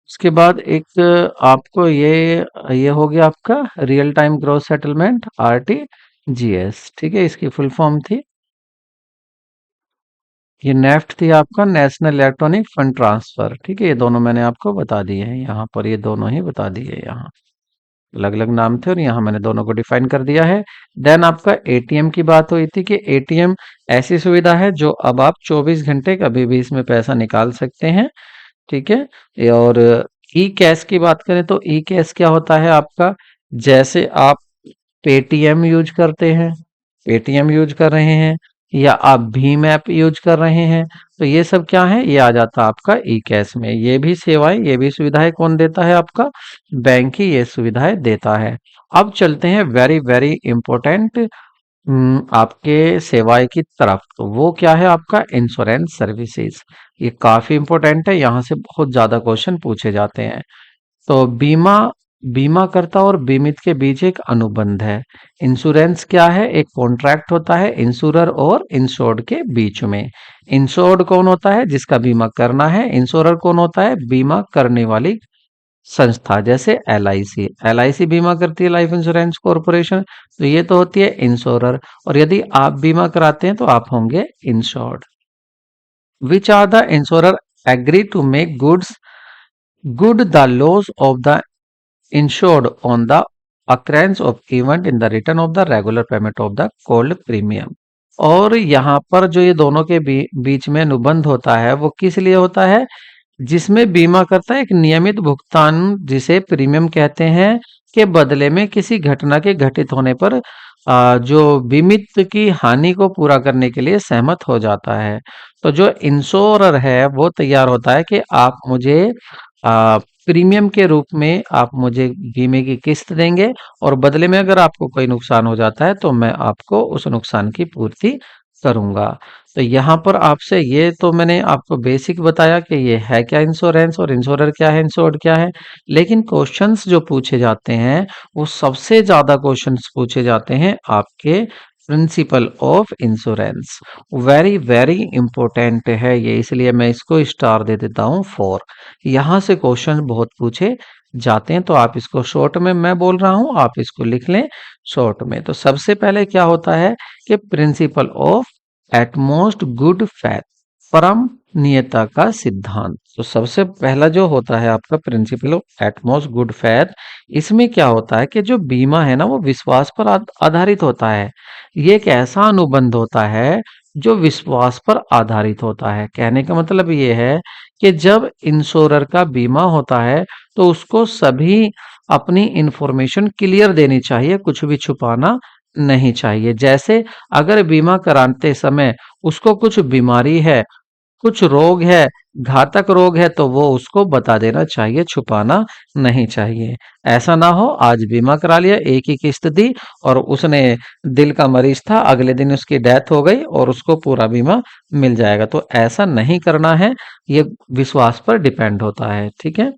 उसके बाद एक आपको ये हो गया आपका real time gross settlement, RTGS. ठीक है, इसकी फुल फॉर्म थी, ये नेफ्ट थी आपका, नेशनल इलेक्ट्रॉनिक फंड ट्रांसफर। ठीक है, ये दोनों मैंने आपको बता दिए हैं यहाँ पर, ये दोनों ही बता दिए, यहाँ अलग अलग नाम थे और यहाँ मैंने दोनों को डिफाइन कर दिया है। देन आपका एटीएम की बात हुई थी कि एटीएम ऐसी सुविधा है जो अब आप 24 घंटे कभी भी इसमें पैसा निकाल सकते हैं। ठीक है, और ई कैश की बात करें तो ई कैश क्या होता है आपका, जैसे आप पेटीएम यूज करते हैं, पेटीएम यूज कर रहे हैं, या आप भीम ऐप यूज कर रहे हैं, तो ये सब क्या है, ये आ जाता है आपका ई कैश में। ये भी सेवाएं, ये भी सुविधाएं कौन देता है, आपका बैंक ही ये सुविधाएं देता है। अब चलते हैं वेरी वेरी इंपॉर्टेंट आपके सेवाएं की तरफ, तो वो क्या है आपका इंश्योरेंस सर्विसेज। ये काफी इंपॉर्टेंट है, यहाँ से बहुत ज्यादा क्वेश्चन पूछे जाते हैं। तो बीमा, बीमाकर्ता और बीमित के बीच एक अनुबंध है। इंश्योरेंस क्या है, एक कॉन्ट्रैक्ट होता है इंश्योरर और इंश्योर्ड के बीच में। इंश्योर्ड कौन होता है, जिसका बीमा करना है। इंश्योरर कौन होता है, बीमा करने वाली संस्था, जैसे एलआईसी। एलआईसी बीमा करती है, लाइफ इंश्योरेंस कॉरपोरेशन, तो ये तो होती है इंश्योरर। और यदि आप बीमा कराते हैं तो आप होंगे insured. Which are the insurer agree to make good the loss of the insured on the occurrence of event in the return of the regular payment of the called premium। और यहाँ पर जो ये दोनों के बीच में अनुबंध होता है वो किस लिए होता है, जिसमें बीमा करता है एक नियमित भुगतान जिसे प्रीमियम कहते हैं, के बदले में किसी घटना के घटित होने पर जो बीमित की हानि को पूरा करने के लिए सहमत हो जाता है। तो जो इंश्योरर है वो तैयार होता है कि आप मुझे प्रीमियम के रूप में आप मुझे बीमे की किस्त देंगे, और बदले में अगर आपको कोई नुकसान हो जाता है तो मैं आपको उस नुकसान की पूर्ति करूंगा। तो यहाँ पर आपसे ये तो मैंने आपको बेसिक बताया कि ये है क्या इंश्योरेंस और इंश्योरर क्या है, इंश्योर्ड क्या है। लेकिन क्वेश्चंस जो पूछे जाते हैं वो सबसे ज्यादा क्वेश्चंस पूछे जाते हैं आपके principle of insurance. Very very important है ये, इसलिए मैं इसको स्टार दे देता हूँ 4। यहाँ से क्वेश्चन बहुत पूछे जाते हैं, तो आप इसको शॉर्ट में मैं बोल रहा हूँ, आप इसको लिख लें शॉर्ट में। तो सबसे पहले क्या होता है कि principle of utmost good faith, परम नियता का सिद्धांत। तो सबसे पहला जो होता है आपका principle of utmost good faith, इसमें क्या होता है कि जो बीमा है ना वो विश्वास पर आधारित होता है। ये एक ऐसा अनुबंध होता है जो विश्वास पर आधारित होता है। कहने का मतलब ये है कि जब इंश्योरर का बीमा होता है तो उसको सभी अपनी इंफॉर्मेशन क्लियर देनी चाहिए, कुछ भी छुपाना नहीं चाहिए। जैसे अगर बीमा कराते समय उसको कुछ बीमारी है, कुछ रोग है, घातक रोग है, तो वो उसको बता देना चाहिए, छुपाना नहीं चाहिए। ऐसा ना हो आज बीमा करा लिया, एक ही किस्त दी और उसने, दिल का मरीज था, अगले दिन उसकी डेथ हो गई और उसको पूरा बीमा मिल जाएगा, तो ऐसा नहीं करना है। ये विश्वास पर डिपेंड होता है। ठीक है,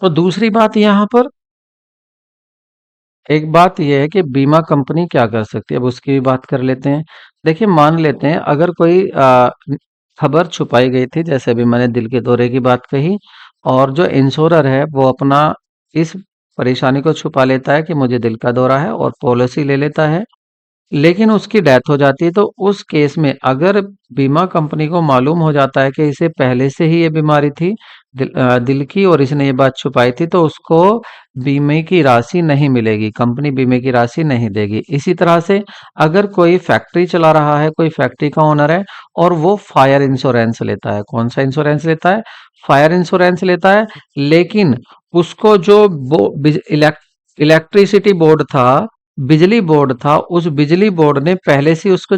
तो दूसरी बात यहाँ पर, एक बात यह है कि बीमा कंपनी क्या कर सकती है, अब उसकी भी बात कर लेते हैं। देखिए, मान लेते हैं अगर कोई खबर छुपाई गई थी, जैसे अभी मैंने दिल के दौरे की बात कही, और जो इंश्योरर है वो अपना इस परेशानी को छुपा लेता है कि मुझे दिल का दौरा है और पॉलिसी ले लेता है, लेकिन उसकी डेथ हो जाती है। तो उस केस में अगर बीमा कंपनी को मालूम हो जाता है कि इसे पहले से ही ये बीमारी थी, दिल की, और इसने ये बात छुपाई थी, तो उसको बीमे की राशि नहीं मिलेगी, कंपनी बीमे की राशि नहीं देगी। इसी तरह से अगर कोई फैक्ट्री चला रहा है, कोई फैक्ट्री का ओनर है और वो फायर इंश्योरेंस लेता है, कौन सा इंश्योरेंस लेता है, फायर इंश्योरेंस लेता है, लेकिन उसको जो इलेक्ट्रिसिटी बोर्ड था बिजली बोर्ड था, उस बिजली बोर्ड ने पहले से उसको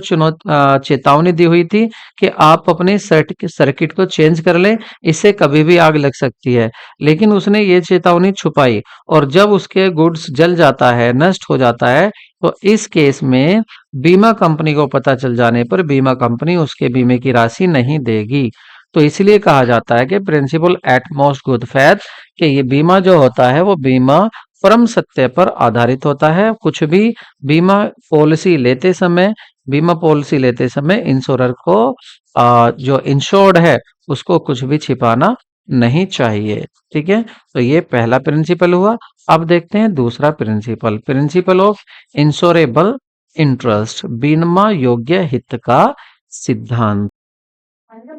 चेतावनी दी हुई थी कि आप अपने सर्किट को चेंज कर लें, इससे कभी भी आग लग सकती है। लेकिन उसने ये चेतावनी छुपाई, और जब उसके गुड्स जल जाता है, नष्ट हो जाता है, तो इस केस में बीमा कंपनी को पता चल जाने पर बीमा कंपनी उसके बीमे की राशि नहीं देगी। तो इसलिए कहा जाता है कि principle utmost good faith, कि ये बीमा जो होता है वो बीमा परम सत्य पर आधारित होता है। कुछ भी बीमा पॉलिसी लेते समय बीमा पॉलिसी लेते समय इंश्योरर को जो इंश्योर्ड है उसको कुछ भी छिपाना नहीं चाहिए। ठीक है, तो ये पहला प्रिंसिपल हुआ। अब देखते हैं दूसरा principle, principle of insurable interest, बीमा योग्य हित का सिद्धांत।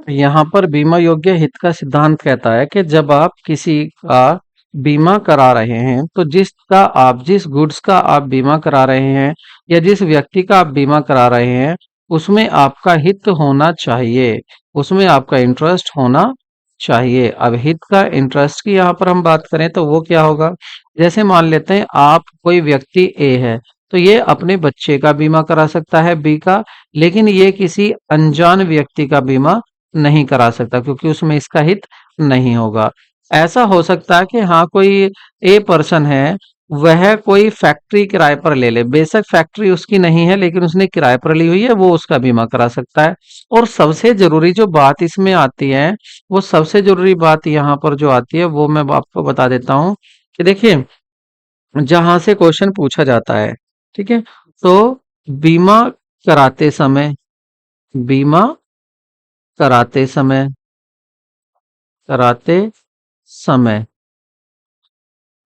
यहाँ पर बीमा योग्य हित का सिद्धांत कहता है कि जब आप किसी का बीमा करा रहे हैं, तो जिस गुड्स का आप बीमा करा रहे हैं या जिस व्यक्ति का आप बीमा करा रहे हैं, उसमें आपका हित होना चाहिए, उसमें आपका इंटरेस्ट होना चाहिए। अब हित का इंटरेस्ट की यहाँ पर हम बात करें तो वो क्या होगा? जैसे मान लेते हैं आप, कोई व्यक्ति ए है, तो ये अपने बच्चे का बीमा करा सकता है बी का, लेकिन ये किसी अनजान व्यक्ति का बीमा नहीं करा सकता, क्योंकि उसमें इसका हित नहीं होगा। ऐसा हो सकता है कि हाँ, कोई ए पर्सन है, वह कोई फैक्ट्री किराए पर ले ले, बेशक फैक्ट्री उसकी नहीं है लेकिन उसने किराए पर ली हुई है, वो उसका बीमा करा सकता है। और सबसे जरूरी जो बात इसमें आती है, वो सबसे जरूरी बात यहाँ पर जो आती है वो मैं आपको बता देता हूँ कि देखिए, जहां से क्वेश्चन पूछा जाता है, ठीक है, तो बीमा कराते समय बीमा कराते समय कराते समय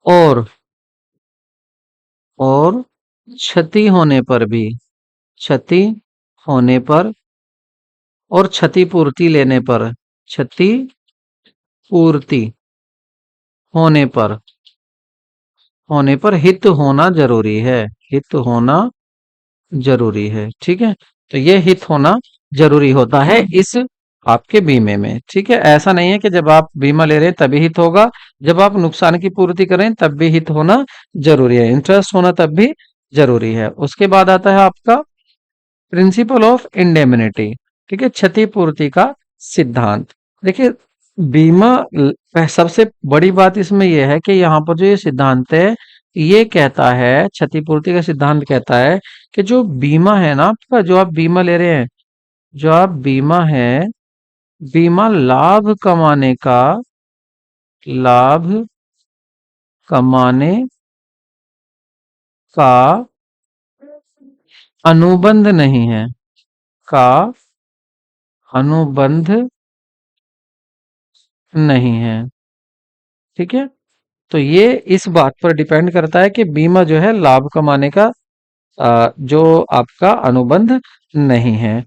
और और क्षति होने पर भी, क्षति होने पर और क्षतिपूर्ति लेने पर, क्षतिपूर्ति होने पर हित होना जरूरी है, हित होना जरूरी है। ठीक है, तो ये हित होना जरूरी होता है इस आपके बीमे में। ठीक है, ऐसा नहीं है कि जब आप बीमा ले रहे हैं तभी हित होगा, जब आप नुकसान की पूर्ति करें तब भी हित होना जरूरी है, इंटरेस्ट होना तब भी जरूरी है। उसके बाद आता है आपका प्रिंसिपल ऑफ इंडेमनिटी। ठीक है, क्षतिपूर्ति का सिद्धांत। देखिए, बीमा सबसे बड़ी बात इसमें यह है कि यहाँ पर जो ये सिद्धांत है, ये कहता है, क्षतिपूर्ति का सिद्धांत कहता है कि जो बीमा है ना आपका, जो आप बीमा ले रहे हैं, जो आप बीमा है, बीमा लाभ कमाने का अनुबंध नहीं है, का अनुबंध नहीं है। ठीक है, तो ये इस बात पर डिपेंड करता है कि बीमा जो है लाभ कमाने का जो आपका अनुबंध नहीं है।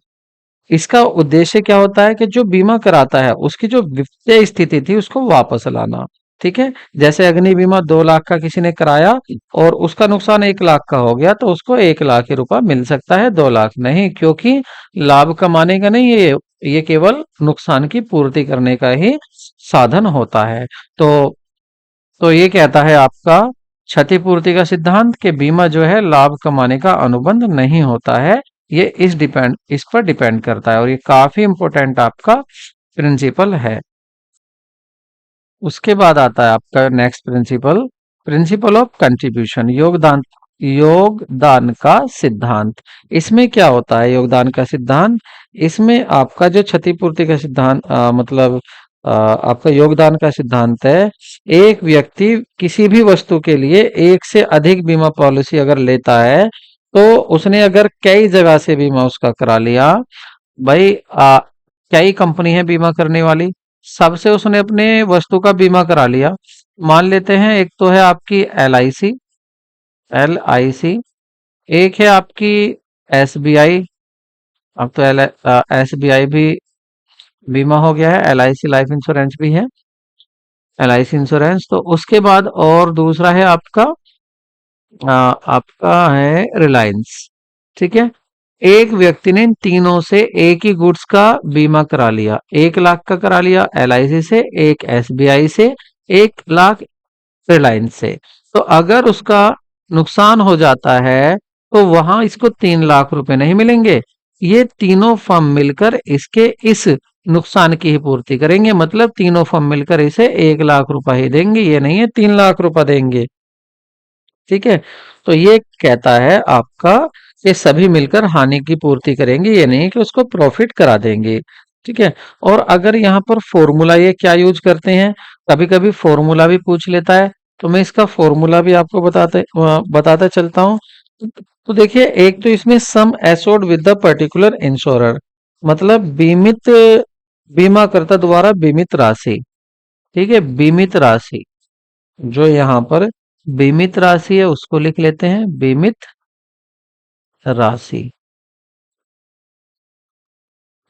इसका उद्देश्य क्या होता है कि जो बीमा कराता है उसकी जो वित्तीय स्थिति थी उसको वापस लाना। ठीक है, जैसे अग्नि बीमा 2 लाख का किसी ने कराया और उसका नुकसान 1 लाख का हो गया, तो उसको 1 लाख ही रुपया मिल सकता है, 2 लाख नहीं, क्योंकि लाभ कमाने का नहीं, ये केवल नुकसान की पूर्ति करने का ही साधन होता है। तो ये कहता है आपका क्षतिपूर्ति का सिद्धांत कि बीमा जो है लाभ कमाने का अनुबंध नहीं होता है। ये इस पर डिपेंड करता है, और ये काफी इंपॉर्टेंट आपका प्रिंसिपल है। उसके बाद आता है आपका next principle, principle of contribution, योगदान का सिद्धांत। इसमें क्या होता है योगदान का सिद्धांत? इसमें आपका जो क्षतिपूर्ति का सिद्धांत मतलब आपका योगदान का सिद्धांत है, एक व्यक्ति किसी भी वस्तु के लिए एक से अधिक बीमा पॉलिसी अगर लेता है, तो उसने अगर कई जगह से बीमा उसका करा लिया, भाई कई कंपनी है बीमा करने वाली, सबसे उसने अपने वस्तु का बीमा करा लिया। मान लेते हैं एक तो है आपकी एल आई सी, एक है आपकी SBI, अब तो SBI भी बीमा हो गया है, LIC लाइफ इंश्योरेंस भी है, LIC इंश्योरेंस। तो उसके बाद और दूसरा है आपका है रिलायंस। ठीक है, एक व्यक्ति ने इन तीनों से एक ही गुड्स का बीमा करा लिया, 1 लाख का करा लिया LIC से, एक SBI से, 1 लाख रिलायंस से। तो अगर उसका नुकसान हो जाता है तो वहां इसको 3 लाख रुपए नहीं मिलेंगे। ये तीनों फर्म मिलकर इसके इस नुकसान की ही पूर्ति करेंगे, मतलब तीनों फर्म मिलकर इसे 1 लाख रुपए ही देंगे, ये नहीं है 3 लाख रुपए देंगे। ठीक है, तो ये कहता है आपका कि सभी मिलकर हानि की पूर्ति करेंगे, ये नहीं कि उसको प्रॉफिट करा देंगे। ठीक है, और अगर यहाँ पर फॉर्मूला ये क्या यूज करते हैं, कभी कभी फॉर्मूला भी पूछ लेता है, तो मैं इसका फॉर्मूला भी आपको बताता चलता हूँ। तो देखिए, एक तो इसमें sum assured with the particular insurer, मतलब बीमित बीमाकर्ता द्वारा बीमित राशि। ठीक है, बीमित राशि, जो यहाँ पर बीमित राशि है उसको लिख लेते हैं, बीमित राशि।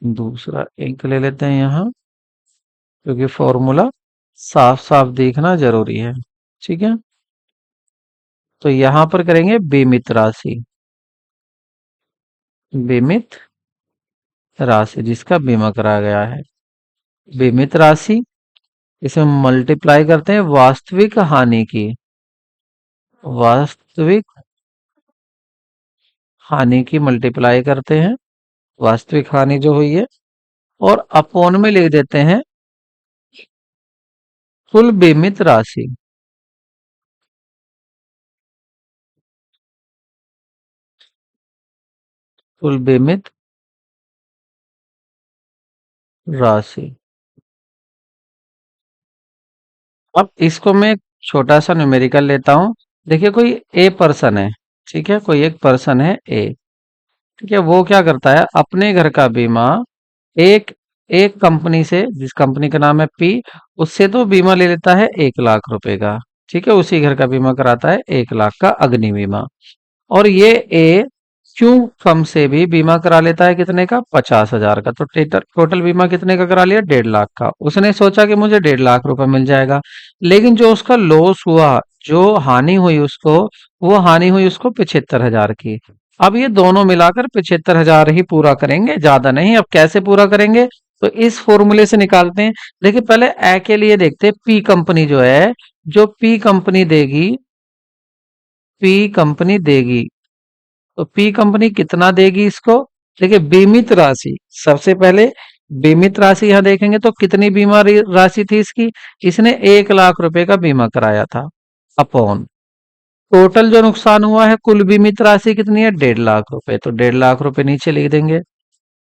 दूसरा एक ले लेते हैं यहाँ, क्योंकि फॉर्मूला साफ साफ देखना जरूरी है। ठीक है, तो यहाँ पर करेंगे बीमित राशि, बीमित राशि जिसका बीमा करा गया है, बीमित राशि। इसमें मल्टीप्लाई करते हैं वास्तविक हानि की, वास्तविक हानि की मल्टीप्लाई करते हैं, वास्तविक हानि जो हुई है, और अपॉन में लिख देते हैं कुल बीमित राशि। कुल बीमित राशि। अब इसको मैं एक छोटा सा न्यूमेरिकल लेता हूं। देखिए, कोई ए पर्सन है, ठीक है, कोई एक पर्सन है ए। ठीक है, वो क्या करता है, अपने घर का बीमा एक एक कंपनी से, जिस कंपनी का नाम है पी, उससे तो बीमा ले लेता है 1 लाख रुपए का। ठीक है, उसी घर का बीमा कराता है 1 लाख का अग्नि बीमा। और ये ए क्यों फर्म से भी बीमा करा लेता है, कितने का, 50,000 का। तो टोटल बीमा कितने का करा लिया, 1.5 लाख का। उसने सोचा कि मुझे 1.5 लाख रुपए मिल जाएगा, लेकिन जो उसका लॉस हुआ, जो हानि हुई उसको, वो हानि हुई उसको 75,000 की। अब ये दोनों मिलाकर 75,000 ही पूरा करेंगे, ज्यादा नहीं। अब कैसे पूरा करेंगे, तो इस फॉर्मूले से निकालते हैं। देखिए, पहले ए के लिए देखते हैं, पी कंपनी जो है, जो पी कंपनी देगी, पी कंपनी देगी, तो पी कंपनी कितना देगी इसको। देखिए, बीमित राशि, सबसे पहले बीमित राशि यहां देखेंगे तो कितनी बीमा राशि थी इसकी, इसने 1 लाख रुपए का बीमा कराया था, अपॉन टोटल जो नुकसान हुआ है, कुल बीमित राशि कितनी है, 1.5 लाख रुपए। तो 1.5 लाख रुपए नीचे लिख देंगे,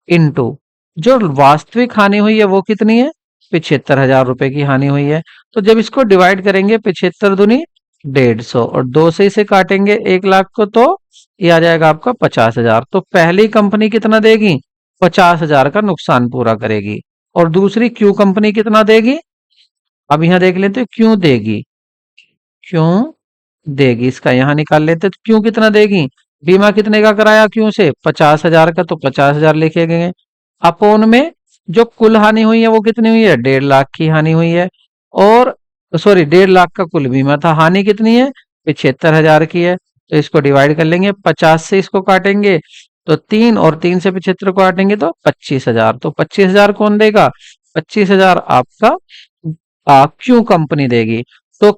इनटू जो वास्तविक हानि हुई है वो कितनी है, 75,000 रुपए की हानि हुई है। तो जब इसको डिवाइड करेंगे, 75 दूनी 150, और 2 से इसे काटेंगे 1 लाख को, तो ये आ जाएगा आपका 50,000। तो पहली कंपनी कितना देगी, 50,000 का नुकसान पूरा करेगी। और दूसरी क्यू कंपनी कितना देगी, अब यहां देख लेते हैं क्यों देगी, क्यों देगी, इसका यहां निकाल लेते हैं। तो क्यों कितना देगी, बीमा कितने का कराया क्यों से, 50,000 का, तो 50,000 लिखे गए। अपोन में जो कुल हानि हुई है वो कितनी हुई है, 1.5 लाख की हानि हुई है। और सॉरी, 1.5 लाख का कुल बीमा था, हानि कितनी है, 75,000 की है। तो इसको डिवाइड कर लेंगे, 50 से इसको काटेंगे तो 3, और 3 से 75 को काटेंगे तो 25,000। तो 25,000 कौन देगा, 25,000 आपका क्यों कंपनी देगी। तो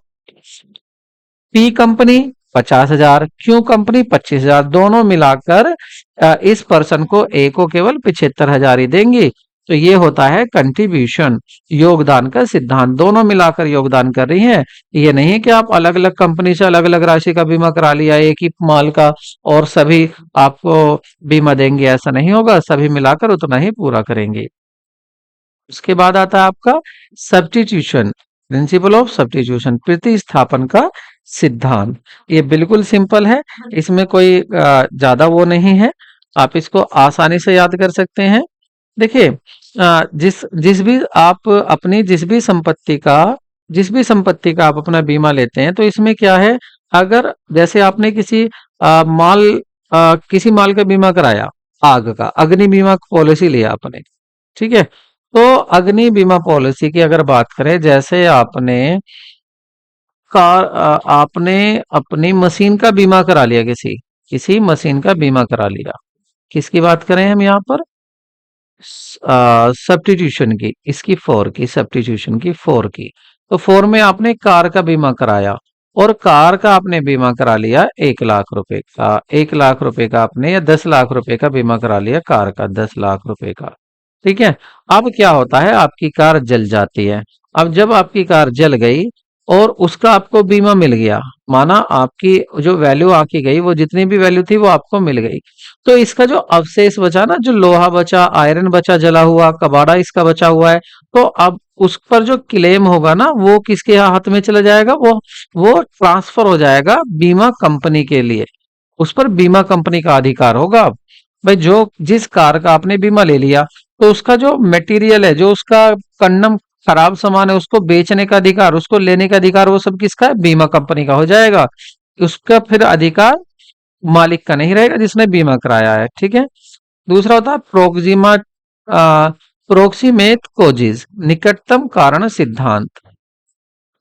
पी कंपनी 50,000, क्यू कंपनी 25,000, दोनों मिलाकर इस पर्सन को ए को केवल 75,000 ही देंगी। तो ये होता है कंट्रीब्यूशन, योगदान का सिद्धांत। दोनों मिलाकर योगदान कर रही हैं। ये नहीं है कि आप अलग अलग कंपनी से अलग अलग राशि का बीमा करा लिया एक ही माल का और सभी आपको बीमा देंगे, ऐसा नहीं होगा, सभी मिलाकर उतना ही पूरा करेंगे। उसके बाद आता है आपका सब्स्टिट्यूशन, प्रिंसिपल ऑफ सब्स्टिट्यूशन, प्रतिस्थापन का सिद्धांत। ये बिल्कुल सिंपल है, इसमें कोई ज्यादा वो नहीं है, आप इसको आसानी से याद कर सकते हैं। देखिए, जिस जिस भी आप अपनी जिस भी संपत्ति का आप अपना बीमा लेते हैं, तो इसमें क्या है, अगर जैसे आपने किसी माल का बीमा कराया, आग का अग्नि बीमा पॉलिसी लिया आपने, ठीक है, तो अग्नि बीमा पॉलिसी की अगर बात करें, जैसे आपने अपनी मशीन का बीमा करा लिया, किसी किसी मशीन का बीमा करा लिया, किसकी बात करें हम यहाँ पर, सब्स्टिट्यूशन की, इसकी फोर की, सब्स्टिट्यूशन की फोर की। तो फोर में आपने कार का बीमा कराया, और कार का आपने बीमा करा लिया 1 लाख रुपए का, 1 लाख रुपए का आपने या 10 लाख रुपए का बीमा करा लिया कार का, 10 लाख रुपए का। ठीक है। अब क्या होता है, आपकी कार जल जाती है। अब जब आपकी कार जल गई और उसका आपको बीमा मिल गया, माना आपकी जो वैल्यू आकी गई, वो जितनी भी वैल्यू थी वो आपको मिल गई, तो इसका जो अवशेष बचा ना, जो लोहा बचा, आयरन बचा जला हुआ, कबाड़ा इसका बचा हुआ है, तो अब उस पर जो क्लेम होगा ना, वो किसके हाथ में चला जाएगा, वो ट्रांसफर हो जाएगा बीमा कंपनी के लिए। उस पर बीमा कंपनी का अधिकार होगा। अब भाई, जो जिस कार का आपने बीमा ले लिया, तो उसका जो मटेरियल है, जो उसका कंडम खराब सामान है, उसको बेचने का अधिकार, उसको लेने का अधिकार, वो सब किसका है, बीमा कंपनी का हो जाएगा। उसका फिर अधिकार मालिक का नहीं रहेगा जिसने बीमा कराया है। ठीक है। दूसरा होता है प्रोक्सीमेट कोजिज, निकटतम कारण सिद्धांत।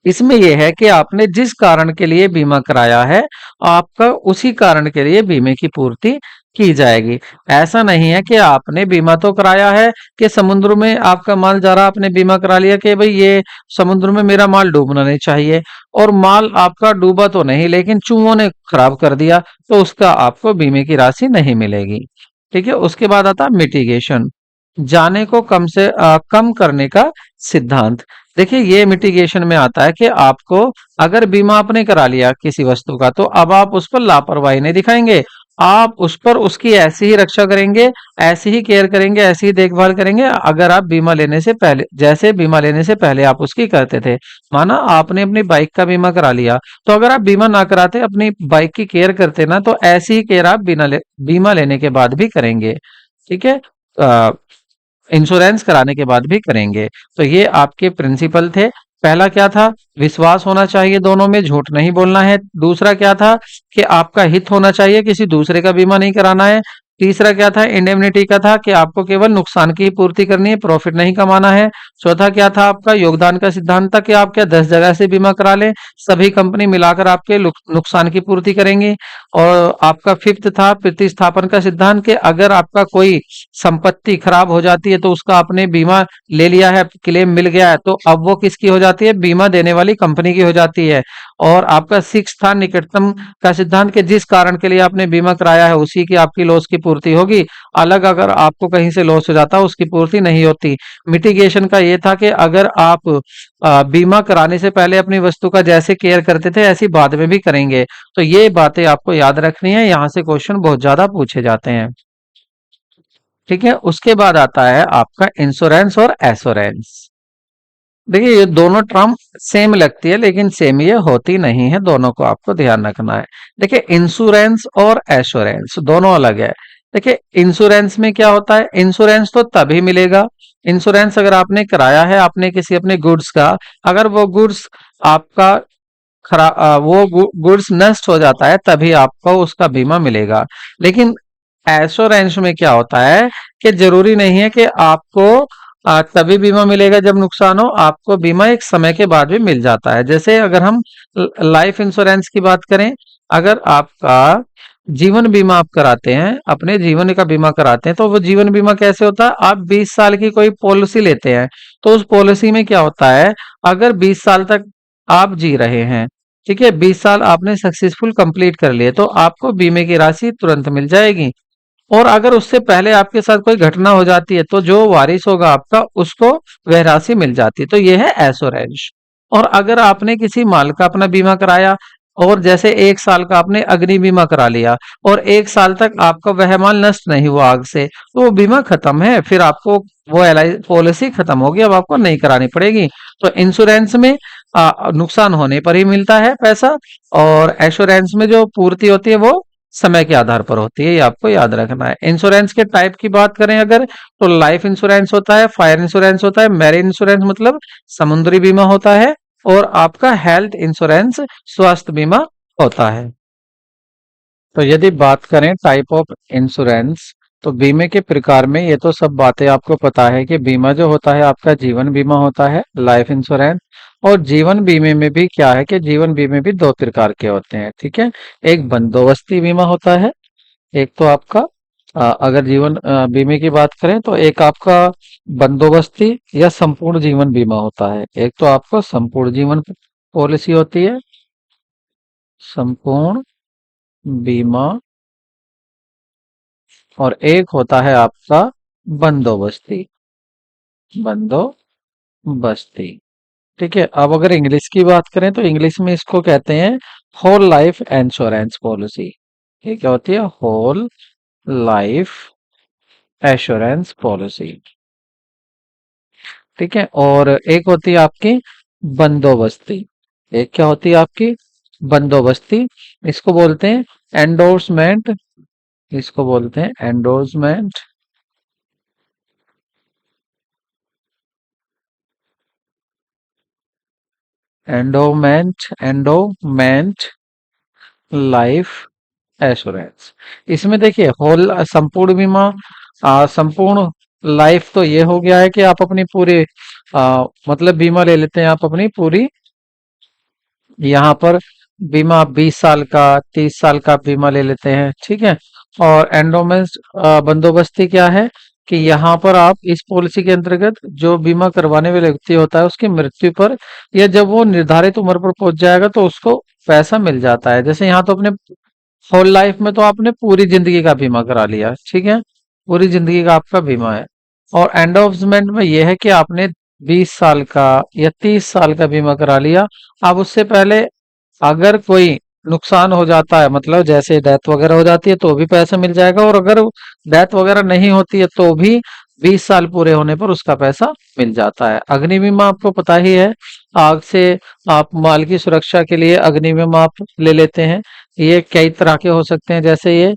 इसमें यह है कि आपने जिस कारण के लिए बीमा कराया है, आपका उसी कारण के लिए बीमे की पूर्ति की जाएगी। ऐसा नहीं है कि आपने बीमा तो कराया है कि समुद्र में आपका माल जा रहा, आपने बीमा करा लिया कि भाई ये समुद्र में मेरा माल डूबना नहीं चाहिए, और माल आपका डूबा तो नहीं लेकिन चूहों ने खराब कर दिया, तो उसका आपको बीमे की राशि नहीं मिलेगी। ठीक है। उसके बाद आता है मिटिगेशन, जाने को कम करने का सिद्धांत। देखिए, ये मिटिगेशन में आता है कि आपको, अगर बीमा आपने करा लिया किसी वस्तु का, तो अब आप उस पर लापरवाही नहीं दिखाएंगे। आप उस पर उसकी ऐसी ही रक्षा करेंगे, ऐसी ही केयर करेंगे, ऐसी ही देखभाल करेंगे, अगर आप बीमा लेने से पहले, जैसे बीमा लेने से पहले आप उसकी करते थे। माना आपने अपनी बाइक का बीमा करा लिया, तो अगर आप बीमा ना कराते, अपनी बाइक की केयर करते ना, तो ऐसी ही केयर आप बीमा लेने के बाद भी करेंगे। ठीक है। इंश्योरेंस कराने के बाद भी करेंगे। तो ये आपके प्रिंसिपल थे। पहला क्या था, विश्वास होना चाहिए दोनों में, झूठ नहीं बोलना है। दूसरा क्या था कि आपका हित होना चाहिए, किसी दूसरे का बीमा नहीं कराना है। तीसरा क्या था, इंडेमनिटी का था कि आपको केवल नुकसान की पूर्ति करनी है, प्रॉफिट नहीं कमाना है। चौथा क्या था, आपका योगदान का सिद्धांत था कि आप क्या 10 जगह से बीमा करा लें, सभी कंपनी मिलाकर आपके नुकसान की पूर्ति करेंगी। और आपका फिफ्थ था प्रतिस्थापन का सिद्धांत, कि अगर आपका कोई संपत्ति खराब हो जाती है, तो उसका आपने बीमा ले लिया है, क्लेम मिल गया है, तो अब वो किसकी हो जाती है, बीमा देने वाली कंपनी की हो जाती है। और आपका सिक्स था निकटतम का सिद्धांत, कि जिस कारण के लिए आपने बीमा कराया है उसी की आपकी लॉस की पूर्ति होगी, अलग अगर आपको कहीं से लॉस हो जाता है उसकी पूर्ति नहीं होती। मिटिगेशन का ये था कि अगर आप बीमा कराने से पहले अपनी वस्तु का जैसे केयर करते थे, ऐसी बाद में भी करेंगे। तो ये बातें आपको याद रखनी है, यहाँ से क्वेश्चन बहुत ज्यादा पूछे जाते हैं। ठीक है। उसके बाद आता है आपका इंश्योरेंस और एश्योरेंस। देखिए, ये दोनों टर्म सेम लगती है, लेकिन सेम ये होती नहीं है, दोनों को आपको ध्यान रखना है। देखिए, इंश्योरेंस और एश्योरेंस दोनों अलग है। देखिए, इंश्योरेंस में क्या होता है, इंश्योरेंस तो तभी मिलेगा, इंश्योरेंस अगर आपने कराया है, आपने किसी अपने गुड्स का, अगर वो गुड्स आपका वो गुड्स नष्ट हो जाता है, तभी आपको उसका बीमा मिलेगा। लेकिन एश्योरेंस में क्या होता है कि जरूरी नहीं है कि आपको तभी बीमा मिलेगा जब नुकसान हो, आपको बीमा एक समय के बाद भी मिल जाता है। जैसे अगर हम लाइफ इंश्योरेंस की बात करें, अगर आपका जीवन बीमा आप कराते हैं, अपने जीवन का बीमा कराते हैं, तो वो जीवन बीमा कैसे होता है, आप 20 साल की कोई पॉलिसी लेते हैं, तो उस पॉलिसी में क्या होता है, अगर 20 साल तक आप जी रहे हैं, ठीक है, 20 साल आपने सक्सेसफुल कंप्लीट कर लिए, तो आपको बीमे की राशि तुरंत मिल जाएगी। और अगर उससे पहले आपके साथ कोई घटना हो जाती है, तो जो वारिस होगा आपका, उसको वह राशि मिल जाती है। तो यह है एश्योरेंस। और अगर आपने किसी माल का अपना बीमा कराया, और जैसे 1 साल का आपने अग्नि बीमा करा लिया, और 1 साल तक आपका वह माल नष्ट नहीं हुआ आग से, तो वो बीमा खत्म है, फिर आपको वो एल पॉलिसी खत्म होगी, अब आपको नहीं करानी पड़ेगी। तो इंश्योरेंस में नुकसान होने पर ही मिलता है पैसा, और एश्योरेंस में जो पूर्ति होती है वो समय के आधार पर होती है, ये आपको याद रखना है। इंश्योरेंस के टाइप की बात करें अगर, तो लाइफ इंश्योरेंस होता है, फायर इंश्योरेंस होता है, मैरीन इंश्योरेंस मतलब समुद्री बीमा होता है, और आपका हेल्थ इंश्योरेंस स्वास्थ्य बीमा होता है। तो यदि बात करें टाइप ऑफ इंश्योरेंस, तो बीमे के प्रकार में ये तो सब बातें आपको पता है कि बीमा जो होता है आपका जीवन बीमा होता है, लाइफ इंश्योरेंस। और जीवन बीमे में भी क्या है कि जीवन बीमे भी दो प्रकार के होते हैं। ठीक है। एक बंदोबस्ती बीमा होता है, एक तो आपका अगर जीवन बीमे की बात करें, तो एक आपका बंदोबस्ती या संपूर्ण जीवन बीमा होता है, एक तो आपका संपूर्ण जीवन पॉलिसी होती है। संपूर्ण बीमा, और एक होता है आपका बंदोबस्ती, बंदोबस्ती। ठीक है, अब अगर इंग्लिश की बात करें तो इंग्लिश में इसको कहते हैं होल लाइफ इंश्योरेंस पॉलिसी। ये क्या होती है? Whole life assurance policy. ठीक है, और एक होती है आपकी बंदोबस्ती। एक क्या होती है आपकी? बंदोबस्ती। इसको बोलते हैं एंडोर्समेंट, इसको बोलते हैं एंडोर्समेंट, एंडोमेंट लाइफ एश्योरेंस। इसमें देखिए होल संपूर्ण बीमा, संपूर्ण लाइफ तो ये हो गया है कि आप अपनी पूरी मतलब बीमा ले लेते हैं आप अपनी पूरी। यहाँ पर बीमा आप 20 साल का, 30 साल का बीमा ले लेते हैं। ठीक है, और एंडोमेंस बंदोबस्ती क्या है कि यहाँ पर आप इस पॉलिसी के अंतर्गत जो बीमा करवाने वाले व्यक्ति होता है उसकी मृत्यु पर या जब वो निर्धारित उम्र पर पहुंच जाएगा तो उसको पैसा मिल जाता है। जैसे यहाँ तो अपने होल लाइफ में तो आपने पूरी जिंदगी का बीमा करा लिया। ठीक है, पूरी जिंदगी का आपका बीमा है। और एंडोर्समेंट में यह है कि आपने 20 साल का या 30 साल का बीमा करा लिया। अब उससे पहले अगर कोई नुकसान हो जाता है, मतलब जैसे डेथ वगैरह हो जाती है तो भी पैसा मिल जाएगा, और अगर डेथ वगैरह नहीं होती है तो भी 20 साल पूरे होने पर उसका पैसा मिल जाता है। अग्नि बीमा आपको पता ही है, आग से आप माल की सुरक्षा के लिए अग्नि बीमा आप ले लेते हैं। ये कई तरह के हो सकते हैं, जैसे ये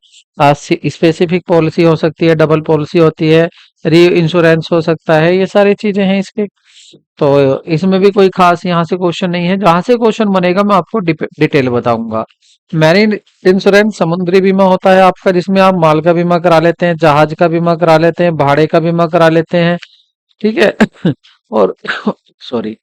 स्पेसिफिक पॉलिसी हो सकती है, डबल पॉलिसी होती है, री इंश्योरेंस हो सकता है, ये सारी चीजें हैं इसके। तो इसमें भी कोई खास यहाँ से क्वेश्चन नहीं है, जहां से क्वेश्चन बनेगा मैं आपको डिटेल बताऊंगा। मैरीन इंश्योरेंस समुद्री बीमा होता है आपका, जिसमें आप माल का बीमा करा लेते हैं, जहाज का बीमा करा लेते हैं, भाड़े का बीमा करा लेते हैं। ठीक है और सॉरी,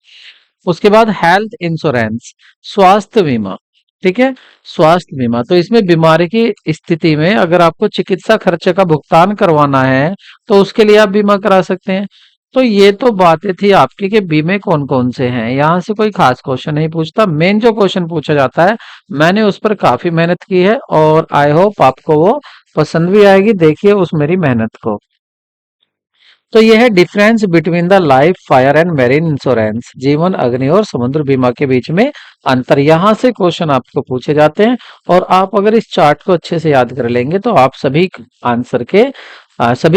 उसके बाद हेल्थ इंश्योरेंस, स्वास्थ्य बीमा। ठीक है, स्वास्थ्य बीमा तो इसमें बीमारी की स्थिति में अगर आपको चिकित्सा खर्चे का भुगतान करवाना है तो उसके लिए आप बीमा करा सकते हैं। तो ये तो बातें थी आपकी कि बीमे कौन कौन से हैं, यहाँ से कोई खास क्वेश्चन नहीं पूछता। मेन जो क्वेश्चन पूछा जाता है मैंने उस पर काफी मेहनत की है, और आई होप आपको वो पसंद भी आएगी। देखिए उस मेरी मेहनत को। तो यह है difference between the life fire and marine insurance, जीवन अग्नि और समुद्र बीमा के बीच में अंतर। यहाँ से क्वेश्चन आपको पूछे जाते हैं, और आप अगर इस चार्ट को अच्छे से याद कर लेंगे तो आप सभी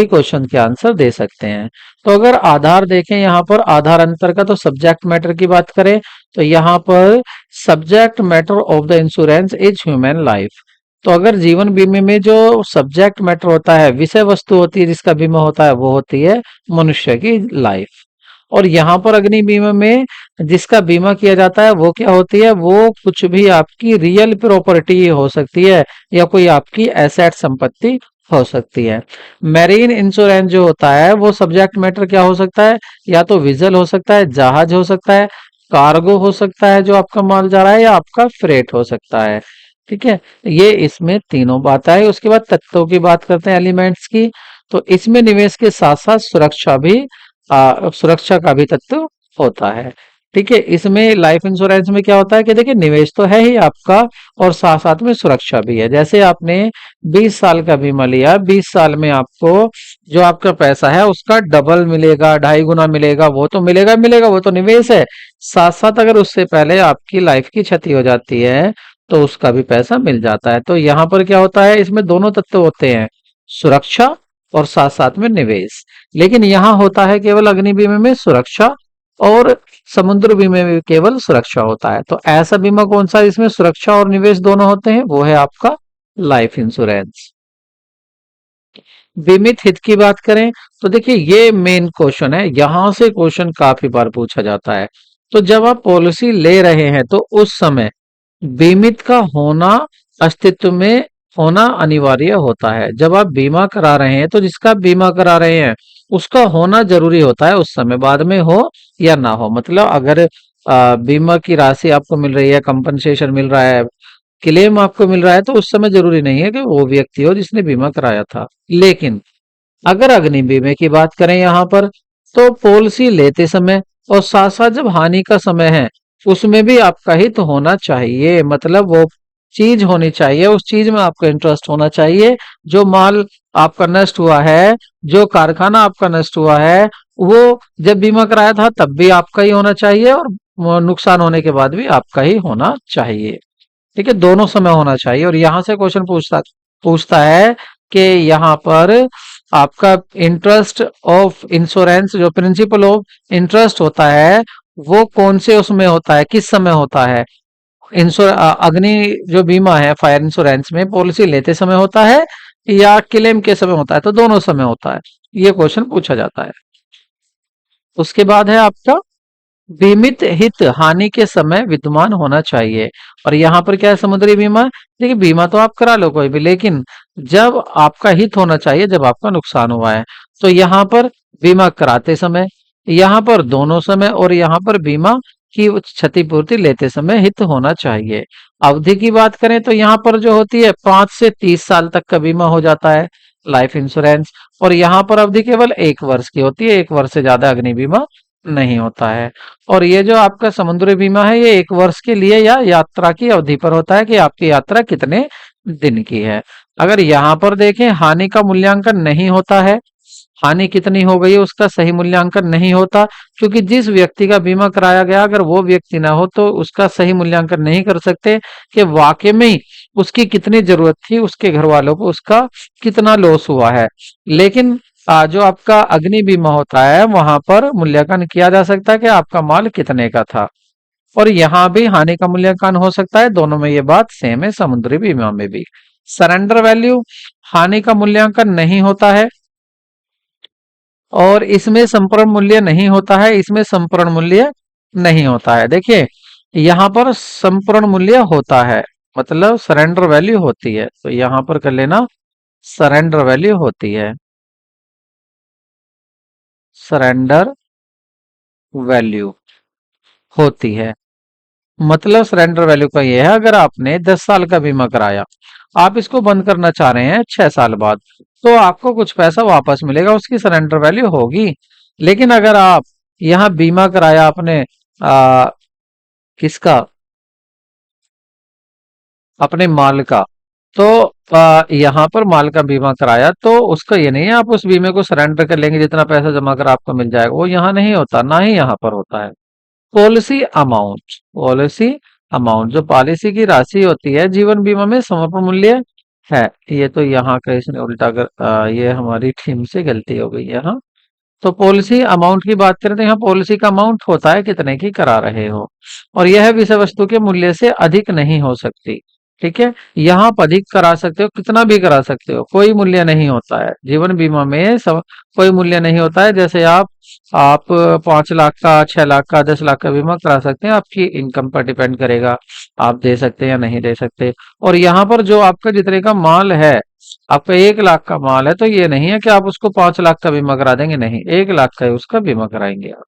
क्वेश्चन के आंसर दे सकते हैं। तो अगर आधार देखें, यहाँ पर आधार अंतर का, तो सब्जेक्ट मैटर की बात करें तो यहाँ पर subject matter of the insurance is human life. तो अगर जीवन बीमे में जो सब्जेक्ट मैटर होता है, विषय वस्तु होती है जिसका बीमा होता है, वो होती है मनुष्य की लाइफ। और यहाँ पर अग्नि बीमा में जिसका बीमा किया जाता है वो क्या होती है? वो कुछ भी आपकी रियल प्रॉपर्टी हो सकती है या कोई आपकी एसेट संपत्ति हो सकती है। मैरीन इंश्योरेंस जो होता है वो सब्जेक्ट मैटर क्या हो सकता है? या तो विजल हो सकता है, जहाज हो सकता है, कार्गो हो सकता है जो आपका माल जा रहा है, या आपका फ्रेट हो सकता है। ठीक है, ये इसमें तीनों बात है। उसके बाद तत्वों की बात करते हैं, एलिमेंट्स की। तो इसमें निवेश के साथ साथ सुरक्षा का भी तत्व होता है। ठीक है, इसमें लाइफ इंश्योरेंस में क्या होता है कि देखिए निवेश तो है ही आपका, और साथ साथ में सुरक्षा भी है। जैसे आपने 20 साल का बीमा लिया, 20 साल में आपको जो आपका पैसा है उसका डबल मिलेगा, 2.5 गुना मिलेगा, वो तो मिलेगा मिलेगा, वो तो निवेश है। साथ साथ अगर उससे पहले आपकी लाइफ की क्षति हो जाती है तो उसका भी पैसा मिल जाता है। तो यहाँ पर क्या होता है, इसमें दोनों तत्व होते हैं, सुरक्षा और साथ साथ में निवेश। लेकिन यहाँ होता है केवल अग्नि बीमे में सुरक्षा, और समुद्र बीमे में केवल सुरक्षा होता है। तो ऐसा बीमा कौन सा है जिसमें सुरक्षा और निवेश दोनों होते हैं? वो है आपका लाइफ इंश्योरेंस। बीमित हित की बात करें तो देखिए ये मेन क्वेश्चन है, यहां से क्वेश्चन काफी बार पूछा जाता है। तो जब आप पॉलिसी ले रहे हैं तो उस समय बीमित का होना अस्तित्व में होना अनिवार्य होता है। जब आप बीमा करा रहे हैं तो जिसका बीमा करा रहे हैं उसका होना जरूरी होता है उस समय, बाद में हो या ना हो। मतलब अगर बीमा की राशि आपको मिल रही है, कंपनसेशन मिल रहा है, क्लेम आपको मिल रहा है, तो उस समय जरूरी नहीं है कि वो व्यक्ति हो जिसने बीमा कराया था। लेकिन अगर अग्नि बीमे की बात करें यहाँ पर, तो पॉलिसी लेते समय और साथ साथ जब हानि का समय है उसमें भी आपका हित होना चाहिए। मतलब वो चीज होनी चाहिए, उस चीज में आपका इंटरेस्ट होना चाहिए। जो माल आपका नष्ट हुआ है, जो कारखाना आपका नष्ट हुआ है, वो जब बीमा कराया था तब भी आपका ही होना चाहिए, और नुकसान होने के बाद भी आपका ही होना चाहिए। ठीक है, दोनों समय होना चाहिए। और यहां से क्वेश्चन पूछता पूछता है कि यहाँ पर आपका इंटरेस्ट ऑफ इंश्योरेंस, जो प्रिंसिपल ऑफ इंटरेस्ट होता है, वो कौन से उसमें होता है, किस समय होता है। अग्नि जो बीमा है फायर इंश्योरेंस में, पॉलिसी लेते समय होता है या क्लेम के समय होता है, तो दोनों समय होता है। ये क्वेश्चन पूछा जाता है। उसके बाद है आपका बीमित हित हानि के समय विद्यमान होना चाहिए। और यहाँ पर क्या है, समुद्री बीमा। देखिए, बीमा तो आप करा लो कोई भी, लेकिन जब आपका हित होना चाहिए, जब आपका नुकसान हुआ है, तो यहाँ पर बीमा कराते समय, यहाँ पर दोनों समय, और यहाँ पर बीमा की क्षतिपूर्ति लेते समय हित होना चाहिए। अवधि की बात करें तो यहाँ पर जो होती है 5 से 30 साल तक का बीमा हो जाता है, लाइफ इंश्योरेंस। और यहाँ पर अवधि केवल 1 वर्ष की होती है, 1 वर्ष से ज्यादा अग्नि बीमा नहीं होता है। और ये जो आपका समुद्री बीमा है, ये 1 वर्ष के लिए या यात्रा की अवधि पर होता है कि आपकी यात्रा कितने दिन की है। अगर यहाँ पर देखें, हानि का मूल्यांकन नहीं होता है, हानि कितनी हो गई है उसका सही मूल्यांकन नहीं होता, क्योंकि जिस व्यक्ति का बीमा कराया गया, अगर वो व्यक्ति ना हो तो उसका सही मूल्यांकन नहीं कर सकते कि वाकई में ही उसकी कितनी जरूरत थी, उसके घर वालों को उसका कितना लॉस हुआ है। लेकिन जो आपका अग्नि बीमा होता है, वहां पर मूल्यांकन किया जा सकता है कि आपका माल कितने का था। और यहाँ भी हानि का मूल्यांकन हो सकता है, दोनों में ये बात सेम है, समुद्री बीमा में भी। सरेंडर वैल्यू, हानि का मूल्यांकन नहीं होता है, और इसमें संपूर्ण मूल्य नहीं होता है, इसमें संपूर्ण मूल्य नहीं होता है। देखिए, यहाँ पर संपूर्ण मूल्य होता है, मतलब सरेंडर वैल्यू होती है, तो यहाँ पर कर लेना सरेंडर वैल्यू होती है, सरेंडर वैल्यू होती है। मतलब सरेंडर वैल्यू का ये है, अगर आपने 10 साल का बीमा कराया, आप इसको बंद करना चाह रहे हैं 6 साल बाद, तो आपको कुछ पैसा वापस मिलेगा, उसकी सरेंडर वैल्यू होगी। लेकिन अगर आप यहाँ बीमा कराया आपने किसका, अपने माल का, तो यहाँ पर माल का बीमा कराया, तो उसका ये नहीं है आप उस बीमे को सरेंडर कर लेंगे, जितना पैसा जमा कर आपको मिल जाएगा, वो यहाँ नहीं होता, ना ही यहाँ पर होता है। पॉलिसी अमाउंट, पॉलिसी अमाउंट जो पॉलिसी की राशि होती है, जीवन बीमा में समर्पण मूल्य है। ये तो यहाँ का इसने उल्टा कर ये हमारी टीम से गलती हो गई यहाँ। तो पॉलिसी अमाउंट की बात करें तो यहाँ पॉलिसी का अमाउंट होता है कितने की करा रहे हो, और यह विषय वस्तु के मूल्य से अधिक नहीं हो सकती। ठीक है, यहाँ आप अधिक करा सकते हो, कितना भी करा सकते हो, कोई मूल्य नहीं होता है जीवन बीमा में, सब कोई मूल्य नहीं होता है। जैसे आप 5 लाख का, 6 लाख का, 10 लाख का बीमा करा सकते हैं, आपकी इनकम पर डिपेंड करेगा, आप दे सकते हैं या नहीं दे सकते। और यहाँ पर जो आपका जितने का माल है, आपका 1 लाख का माल है, तो ये नहीं है कि आप उसको 5 लाख का बीमा करा देंगे, नहीं, 1 लाख का ही उसका बीमा कराएंगे आप।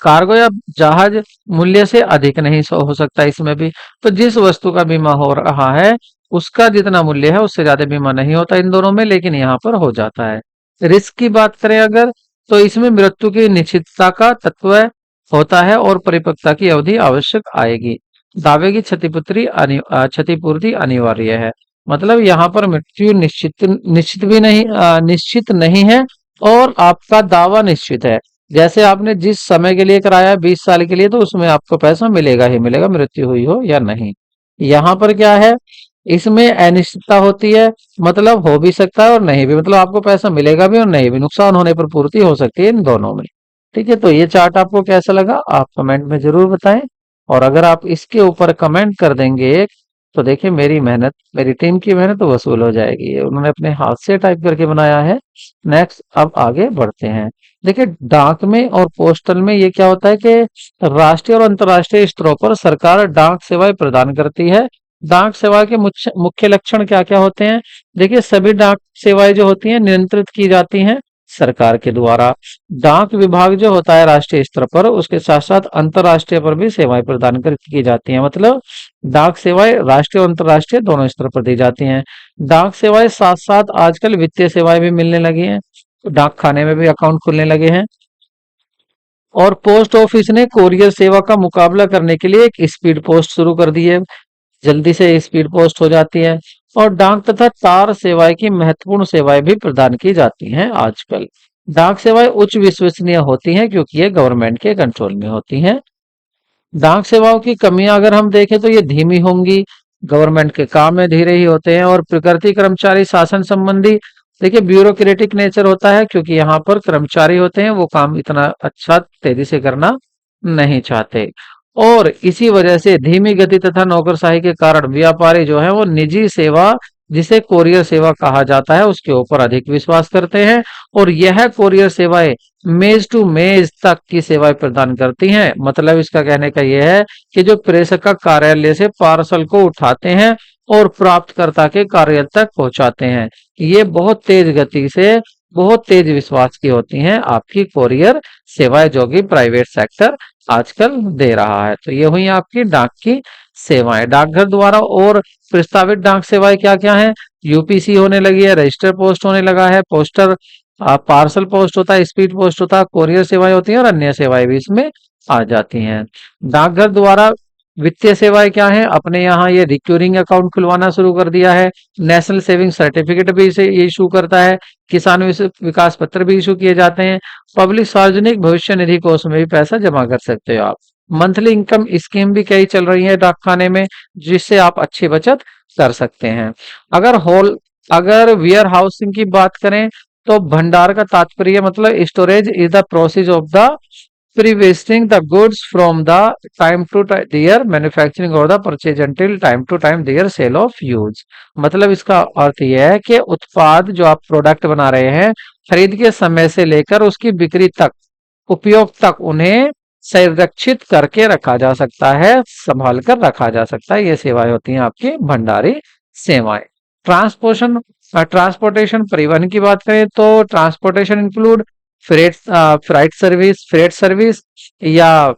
कार्गो या जहाज मूल्य से अधिक नहीं हो सकता इसमें भी। तो जिस वस्तु का बीमा हो रहा है, उसका जितना मूल्य है उससे ज्यादा बीमा नहीं होता इन दोनों में, लेकिन यहाँ पर हो जाता है। रिस्क की बात करें अगर, तो इसमें मृत्यु की निश्चितता का तत्व होता है, और परिपक्वता की अवधि आवश्यक आएगी। दावे की क्षतिपूर्ति अनिवार्य है। मतलब यहाँ पर मृत्यु निश्चित निश्चित भी नहीं, निश्चित नहीं है, और आपका दावा निश्चित है। जैसे आपने जिस समय के लिए कराया 20 साल के लिए, तो उसमें आपको पैसा मिलेगा ही मिलेगा, मृत्यु हुई हो या नहीं। यहाँ पर क्या है, इसमें अनिश्चितता होती है, मतलब हो भी सकता है और नहीं भी, मतलब आपको पैसा मिलेगा भी और नहीं भी, नुकसान होने पर पूर्ति हो सकती है इन दोनों में। ठीक है, तो ये चार्ट आपको कैसा लगा आप कमेंट में जरूर बताएं। और अगर आप इसके ऊपर कमेंट कर देंगे, तो देखिए मेरी मेहनत, मेरी टीम की मेहनत तो वसूल हो जाएगी। ये उन्होंने अपने हाथ से टाइप करके बनाया है। नेक्स्ट, अब आगे बढ़ते हैं। देखिए, डाक में और पोस्टल में ये क्या होता है कि राष्ट्रीय और अंतर्राष्ट्रीय स्तरों पर सरकार डाक सेवाएं प्रदान करती है। डाक सेवा के मुख्य मुख्य लक्षण क्या क्या होते हैं। देखिए, सभी डाक सेवाएं जो होती हैं नियंत्रित की जाती हैं सरकार के द्वारा। डाक विभाग जो होता है राष्ट्रीय स्तर पर, उसके साथ साथ अंतर्राष्ट्रीय पर भी सेवाएं प्रदान की जाती हैं। मतलब डाक सेवाएं राष्ट्रीय और अंतर्राष्ट्रीय दोनों स्तर पर दी जाती हैं। डाक सेवाएं साथ साथ आजकल वित्तीय सेवाएं भी मिलने लगी हैं, तो डाक खाने में भी अकाउंट खुलने लगे हैं। और पोस्ट ऑफिस ने कोरियर सेवा का मुकाबला करने के लिए एक स्पीड पोस्ट शुरू कर दी है। जल्दी से स्पीड पोस्ट हो जाती है। और डाक तथा तार सेवाएं की महत्वपूर्ण सेवाएं भी प्रदान की जाती हैं आजकल। डाक सेवाएं उच्च विश्वसनीय होती हैं क्योंकि ये गवर्नमेंट के कंट्रोल में होती हैं। डाक सेवाओं की कमियां अगर हम देखें तो ये धीमी होंगी, गवर्नमेंट के काम में धीरे ही होते हैं, और प्रकृति कर्मचारी शासन संबंधी, देखिए ब्यूरोक्रेटिक नेचर होता है क्योंकि यहाँ पर कर्मचारी होते हैं, वो काम इतना अच्छा तेजी से करना नहीं चाहते। और इसी वजह से धीमी गति तथा नौकरशाही के कारण व्यापारी जो है वो निजी सेवा, जिसे कोरियर सेवा कहा जाता है, उसके ऊपर अधिक विश्वास करते हैं। और यह कोरियर सेवाएं मेज टू मेज तक की सेवाएं प्रदान करती हैं। मतलब इसका कहने का यह है कि जो प्रेषक कार्यालय से पार्सल को उठाते हैं और प्राप्तकर्ता के कार्यालय तक पहुंचाते हैं, ये बहुत तेज गति से, बहुत तेज विश्वास की होती हैं आपकी कोरियर सेवाएं, जो कि प्राइवेट सेक्टर आजकल दे रहा है। तो ये हुई आपकी डाक की सेवाएं। डाकघर द्वारा और प्रस्तावित डाक सेवाएं क्या क्या है? यूपीसी होने लगी है, रजिस्टर पोस्ट होने लगा है, पोस्टर पार्सल पोस्ट होता है, स्पीड पोस्ट होता है, कोरियर सेवाएं होती हैं, और अन्य सेवाएं भी इसमें आ जाती हैं। डाकघर द्वारा वित्तीय सेवाएं क्या है? अपने यहाँ ये रिक्यूरिंग अकाउंट खुलवाना शुरू कर दिया है, नेशनल सेविंग सर्टिफिकेट भी इसे इशू करता है, किसान विकास पत्र भी इशू किए जाते हैं, पब्लिक सार्वजनिक भविष्य निधि कोष में भी पैसा जमा कर सकते हो आप। मंथली इनकम स्कीम भी कई चल रही है डाक खाने में, जिससे आप अच्छी बचत कर सकते हैं। अगर वेयर हाउसिंग की बात करें तो भंडार का तात्पर्य मतलब storage is the process of the preserving the goods from the time to their manufacturing or the purchase until time to time their sale of use। मतलब इसका अर्थ यह है कि उत्पाद जो आप प्रोडक्ट बना रहे हैं, खरीद के समय से लेकर उसकी बिक्री तक, उपयोग तक उन्हें संरक्षित करके रखा जा सकता है, संभाल कर रखा जा सकता है। ये सेवाएं होती हैं आपकी भंडारी सेवाएं। ट्रांसपोर्टेशन ट्रांसपोर्टेशन परिवहन की बात करें तो transportation include freight freight service या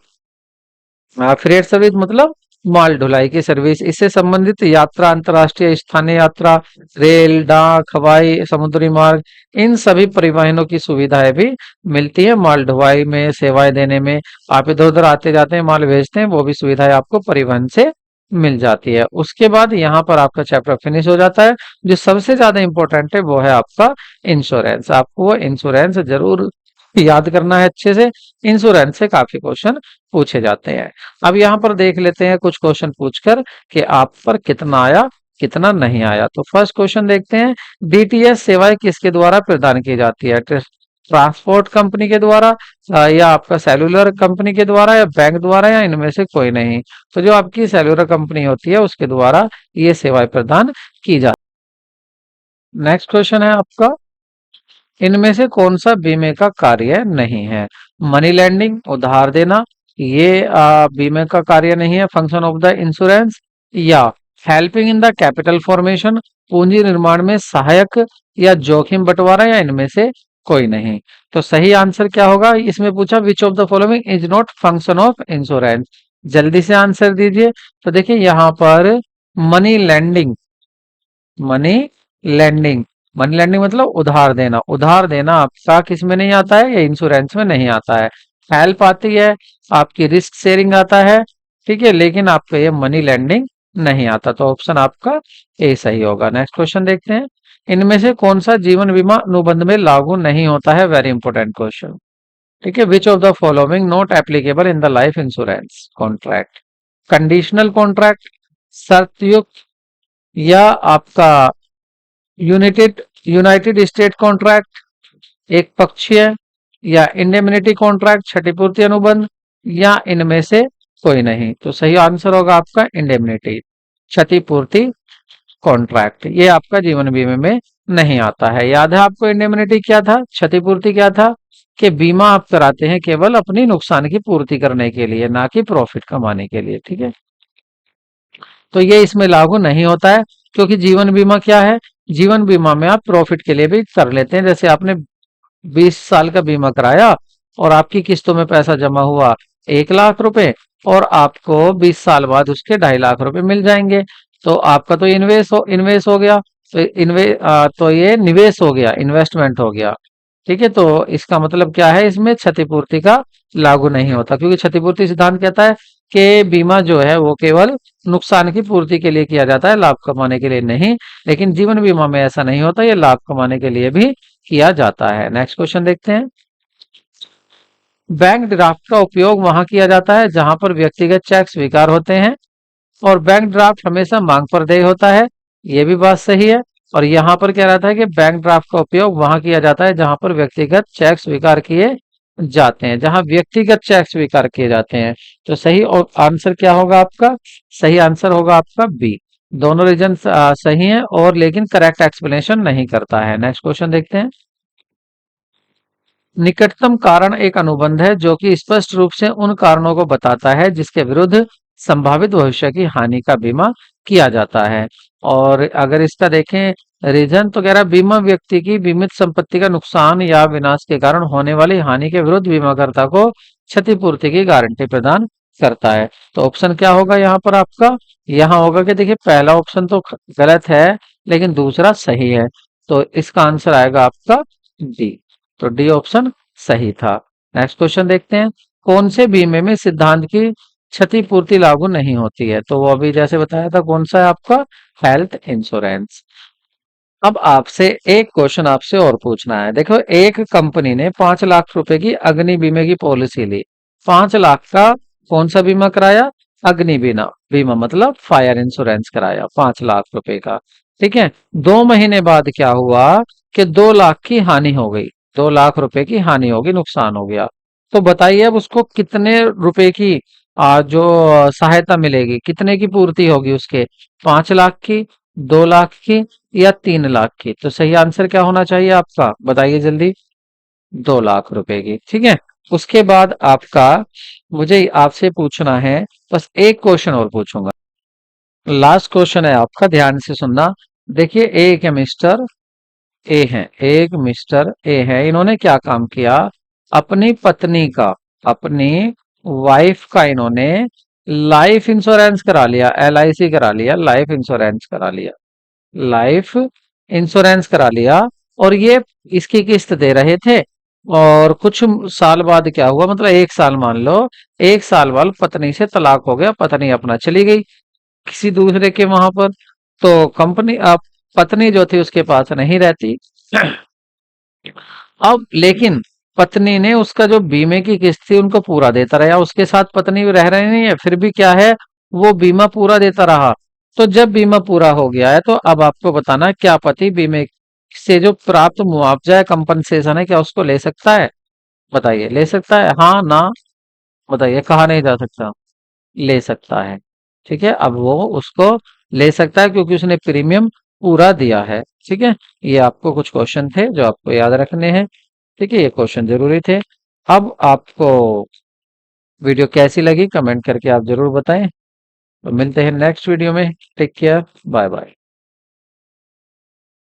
फ्रेट सर्विस मतलब माल ढुलाई की सर्विस, इससे संबंधित यात्रा, अंतर्राष्ट्रीय स्थानीय यात्रा, रेल, डाक, हवाई, समुद्री मार्ग, इन सभी परिवहनों की सुविधाएं भी मिलती है। माल ढुलाई में, सेवाएं देने में, आप इधर उधर आते जाते हैं, माल भेजते हैं, वो भी सुविधाएं आपको परिवहन से मिल जाती है। उसके बाद यहाँ पर आपका चैप्टर फिनिश हो जाता है। जो सबसे ज्यादा इंपॉर्टेंट है वो है आपका इंश्योरेंस। आपको वो इंश्योरेंस जरूर याद करना है अच्छे से। इंश्योरेंस से काफी क्वेश्चन पूछे जाते हैं। अब यहाँ पर देख लेते हैं कुछ क्वेश्चन पूछकर कि आप पर कितना आया, कितना नहीं आया। तो फर्स्ट क्वेश्चन देखते हैं, डीटीएच सेवाएं किसके द्वारा प्रदान की जाती है? ट्रांसपोर्ट कंपनी के द्वारा, या आपका सेलुलर कंपनी के द्वारा, या बैंक द्वारा, या इनमें से कोई नहीं। तो जो आपकी सेलुलर कंपनी होती है उसके द्वारा ये सेवाएं प्रदान की जाती है। नेक्स्ट क्वेश्चन है आपका, इनमें से कौन सा बीमे का कार्य नहीं है? मनी लैंडिंग, उधार देना, ये बीमे का कार्य नहीं है, फंक्शन ऑफ द इंश्योरेंस। या helping in the capital formation, पूंजी निर्माण में सहायक या जोखिम बंटवारा, या इनमें से कोई नहीं। तो सही आंसर क्या होगा? इसमें पूछा which of the following is not function of insurance. जल्दी से आंसर दीजिए। तो देखिए यहाँ पर money lending, money lending, money lending मतलब उधार देना। उधार देना आपका किस में नहीं आता है? ये इंश्योरेंस में नहीं आता है। हेल्प आती है, आपकी रिस्क शेयरिंग आता है, ठीक है, लेकिन आपका ये मनी लैंडिंग नहीं आता। तो ऑप्शन आपका ए सही होगा। नेक्स्ट क्वेश्चन देखते हैं, इनमें से कौन सा जीवन बीमा अनुबंध में लागू नहीं होता है? वेरी इंपॉर्टेंट क्वेश्चन, ठीक है। Which of the following not applicable in the life insurance contract? Conditional contract, शर्तयुक्त, या आपका यूनाइटेड यूनाइटेड स्टेट कॉन्ट्रैक्ट एक पक्षीय, या इंडेमनिटी कॉन्ट्रैक्ट क्षतिपूर्ति अनुबंध, या इनमें से कोई नहीं। तो सही आंसर होगा आपका इंडेमनिटी, क्षतिपूर्ति कॉन्ट्रैक्ट। ये आपका जीवन बीमे में नहीं आता है। याद है आपको इंडेमनिटी क्या था, क्षतिपूर्ति क्या था? कि बीमा आप कराते हैं केवल अपनी नुकसान की पूर्ति करने के लिए, ना कि प्रॉफिट कमाने के लिए, ठीक है। तो ये इसमें लागू नहीं होता है, क्योंकि जीवन बीमा क्या है? जीवन बीमा में आप प्रॉफिट के लिए भी कर लेते हैं। जैसे आपने 20 साल का बीमा कराया और आपकी किस्तों में पैसा जमा हुआ 1 लाख रुपए, और आपको 20 साल बाद उसके 2.5 लाख रुपए मिल जाएंगे। तो आपका तो इन्वेस्ट हो गया। तो ये निवेश हो गया, इन्वेस्टमेंट हो गया, ठीक है। तो इसका मतलब क्या है, इसमें क्षतिपूर्ति का लागू नहीं होता, क्योंकि क्षतिपूर्ति सिद्धांत कहता है कि बीमा जो है वो केवल नुकसान की पूर्ति के लिए किया जाता है, लाभ कमाने के लिए नहीं। लेकिन जीवन बीमा में ऐसा नहीं होता, ये लाभ कमाने के लिए भी किया जाता है। नेक्स्ट क्वेश्चन देखते हैं। बैंक ड्राफ्ट का उपयोग वहां किया जाता है जहां पर व्यक्तिगत चेक स्वीकार होते हैं, और बैंक ड्राफ्ट हमेशा मांग पर देय होता है। ये भी बात सही है। और यहाँ पर क्या रहता है कि बैंक ड्राफ्ट का उपयोग वहां किया जाता है जहां पर व्यक्तिगत चेक स्वीकार किए जाते हैं, जहां व्यक्तिगत चेक स्वीकार किए जाते हैं। तो सही और आंसर क्या होगा आपका? सही आंसर होगा आपका बी। दोनों रीजन सही है, और लेकिन करेक्ट एक्सप्लेनेशन नहीं करता है। नेक्स्ट क्वेश्चन देखते हैं। निकटतम कारण एक अनुबंध है जो कि स्पष्ट रूप से उन कारणों को बताता है जिसके विरुद्ध संभावित भविष्य की हानि का बीमा किया जाता है। और अगर इसका देखें रीजन, तो कह रहा है बीमा व्यक्ति की बीमित संपत्ति का नुकसान या विनाश के कारण होने वाली हानि के विरुद्ध बीमाकर्ता को क्षतिपूर्ति की गारंटी प्रदान करता है। तो ऑप्शन क्या होगा यहाँ पर आपका? यहाँ होगा कि देखिए पहला ऑप्शन तो गलत है, लेकिन दूसरा सही है। तो इसका आंसर आएगा आपका डी। तो डी ऑप्शन सही था। नेक्स्ट क्वेश्चन देखते हैं। कौन से बीमे में सिद्धांत की क्षतिपूर्ति लागू नहीं होती है? तो वो अभी जैसे बताया था, कौन सा है आपका? Health insurance. अब आपसे एक क्वेश्चन आपसे और पूछना है। देखो, एक कंपनी ने 5 लाख रुपए की अग्नि बीमे की पॉलिसी ली। 5 लाख का कौन सा बीमा कराया? अग्नि बीमा। बीमा मतलब फायर इंश्योरेंस कराया 5 लाख रुपए का। ठीक है। 2 महीने बाद क्या हुआ कि 2 लाख की हानि हो गई। 2 लाख रुपए की हानि होगी, नुकसान हो गया। तो बताइए अब उसको कितने रुपए की जो सहायता मिलेगी, कितने की पूर्ति होगी उसके? 5 लाख की, 2 लाख की, या 3 लाख की? तो सही आंसर क्या होना चाहिए आपका? बताइए जल्दी। 2 लाख रुपए की। ठीक है। उसके बाद आपका, मुझे आपसे पूछना है, बस एक क्वेश्चन और पूछूंगा। लास्ट क्वेश्चन है आपका, ध्यान से सुनना। देखिए, एक है मिस्टर ए है, एक मिस्टर ए है। इन्होंने क्या काम किया? अपनी पत्नी का, अपनी वाइफ का इन्होंने लाइफ इंश्योरेंस करा लिया, LIC करा लिया, लाइफ इंश्योरेंस करा लिया, लाइफ इंश्योरेंस करा लिया। और ये इसकी किस्त दे रहे थे। और कुछ साल बाद क्या हुआ, मतलब 1 साल मान लो, 1 साल बाद पत्नी से तलाक हो गया, पत्नी अपना चली गई किसी दूसरे के वहां पर। तो कंपनी, अब पत्नी जो थी उसके पास नहीं रहती। अब लेकिन पत्नी ने उसका जो बीमे की किस्त थी उनको पूरा देता रहा, उसके साथ पत्नी भी रह रही नहीं है, फिर भी क्या है, वो बीमा पूरा देता रहा। तो जब बीमा पूरा हो गया है, तो अब आपको बताना है, क्या पति बीमे से जो प्राप्त मुआवजा है, कंपनसेशन है, क्या उसको ले सकता है? बताइए, ले सकता है? हाँ ना? बताइए, कहा नहीं जा सकता? ले सकता है। ठीक है। अब वो उसको ले सकता है क्योंकि उसने प्रीमियम पूरा दिया है। ठीक है। ये आपको कुछ क्वेश्चन थे जो आपको याद रखने हैं। ठीक है, ये क्वेश्चन जरूरी थे। अब आपको वीडियो कैसी लगी कमेंट करके आप जरूर बताएं। तो मिलते हैं नेक्स्ट वीडियो में। Take care, bye bye.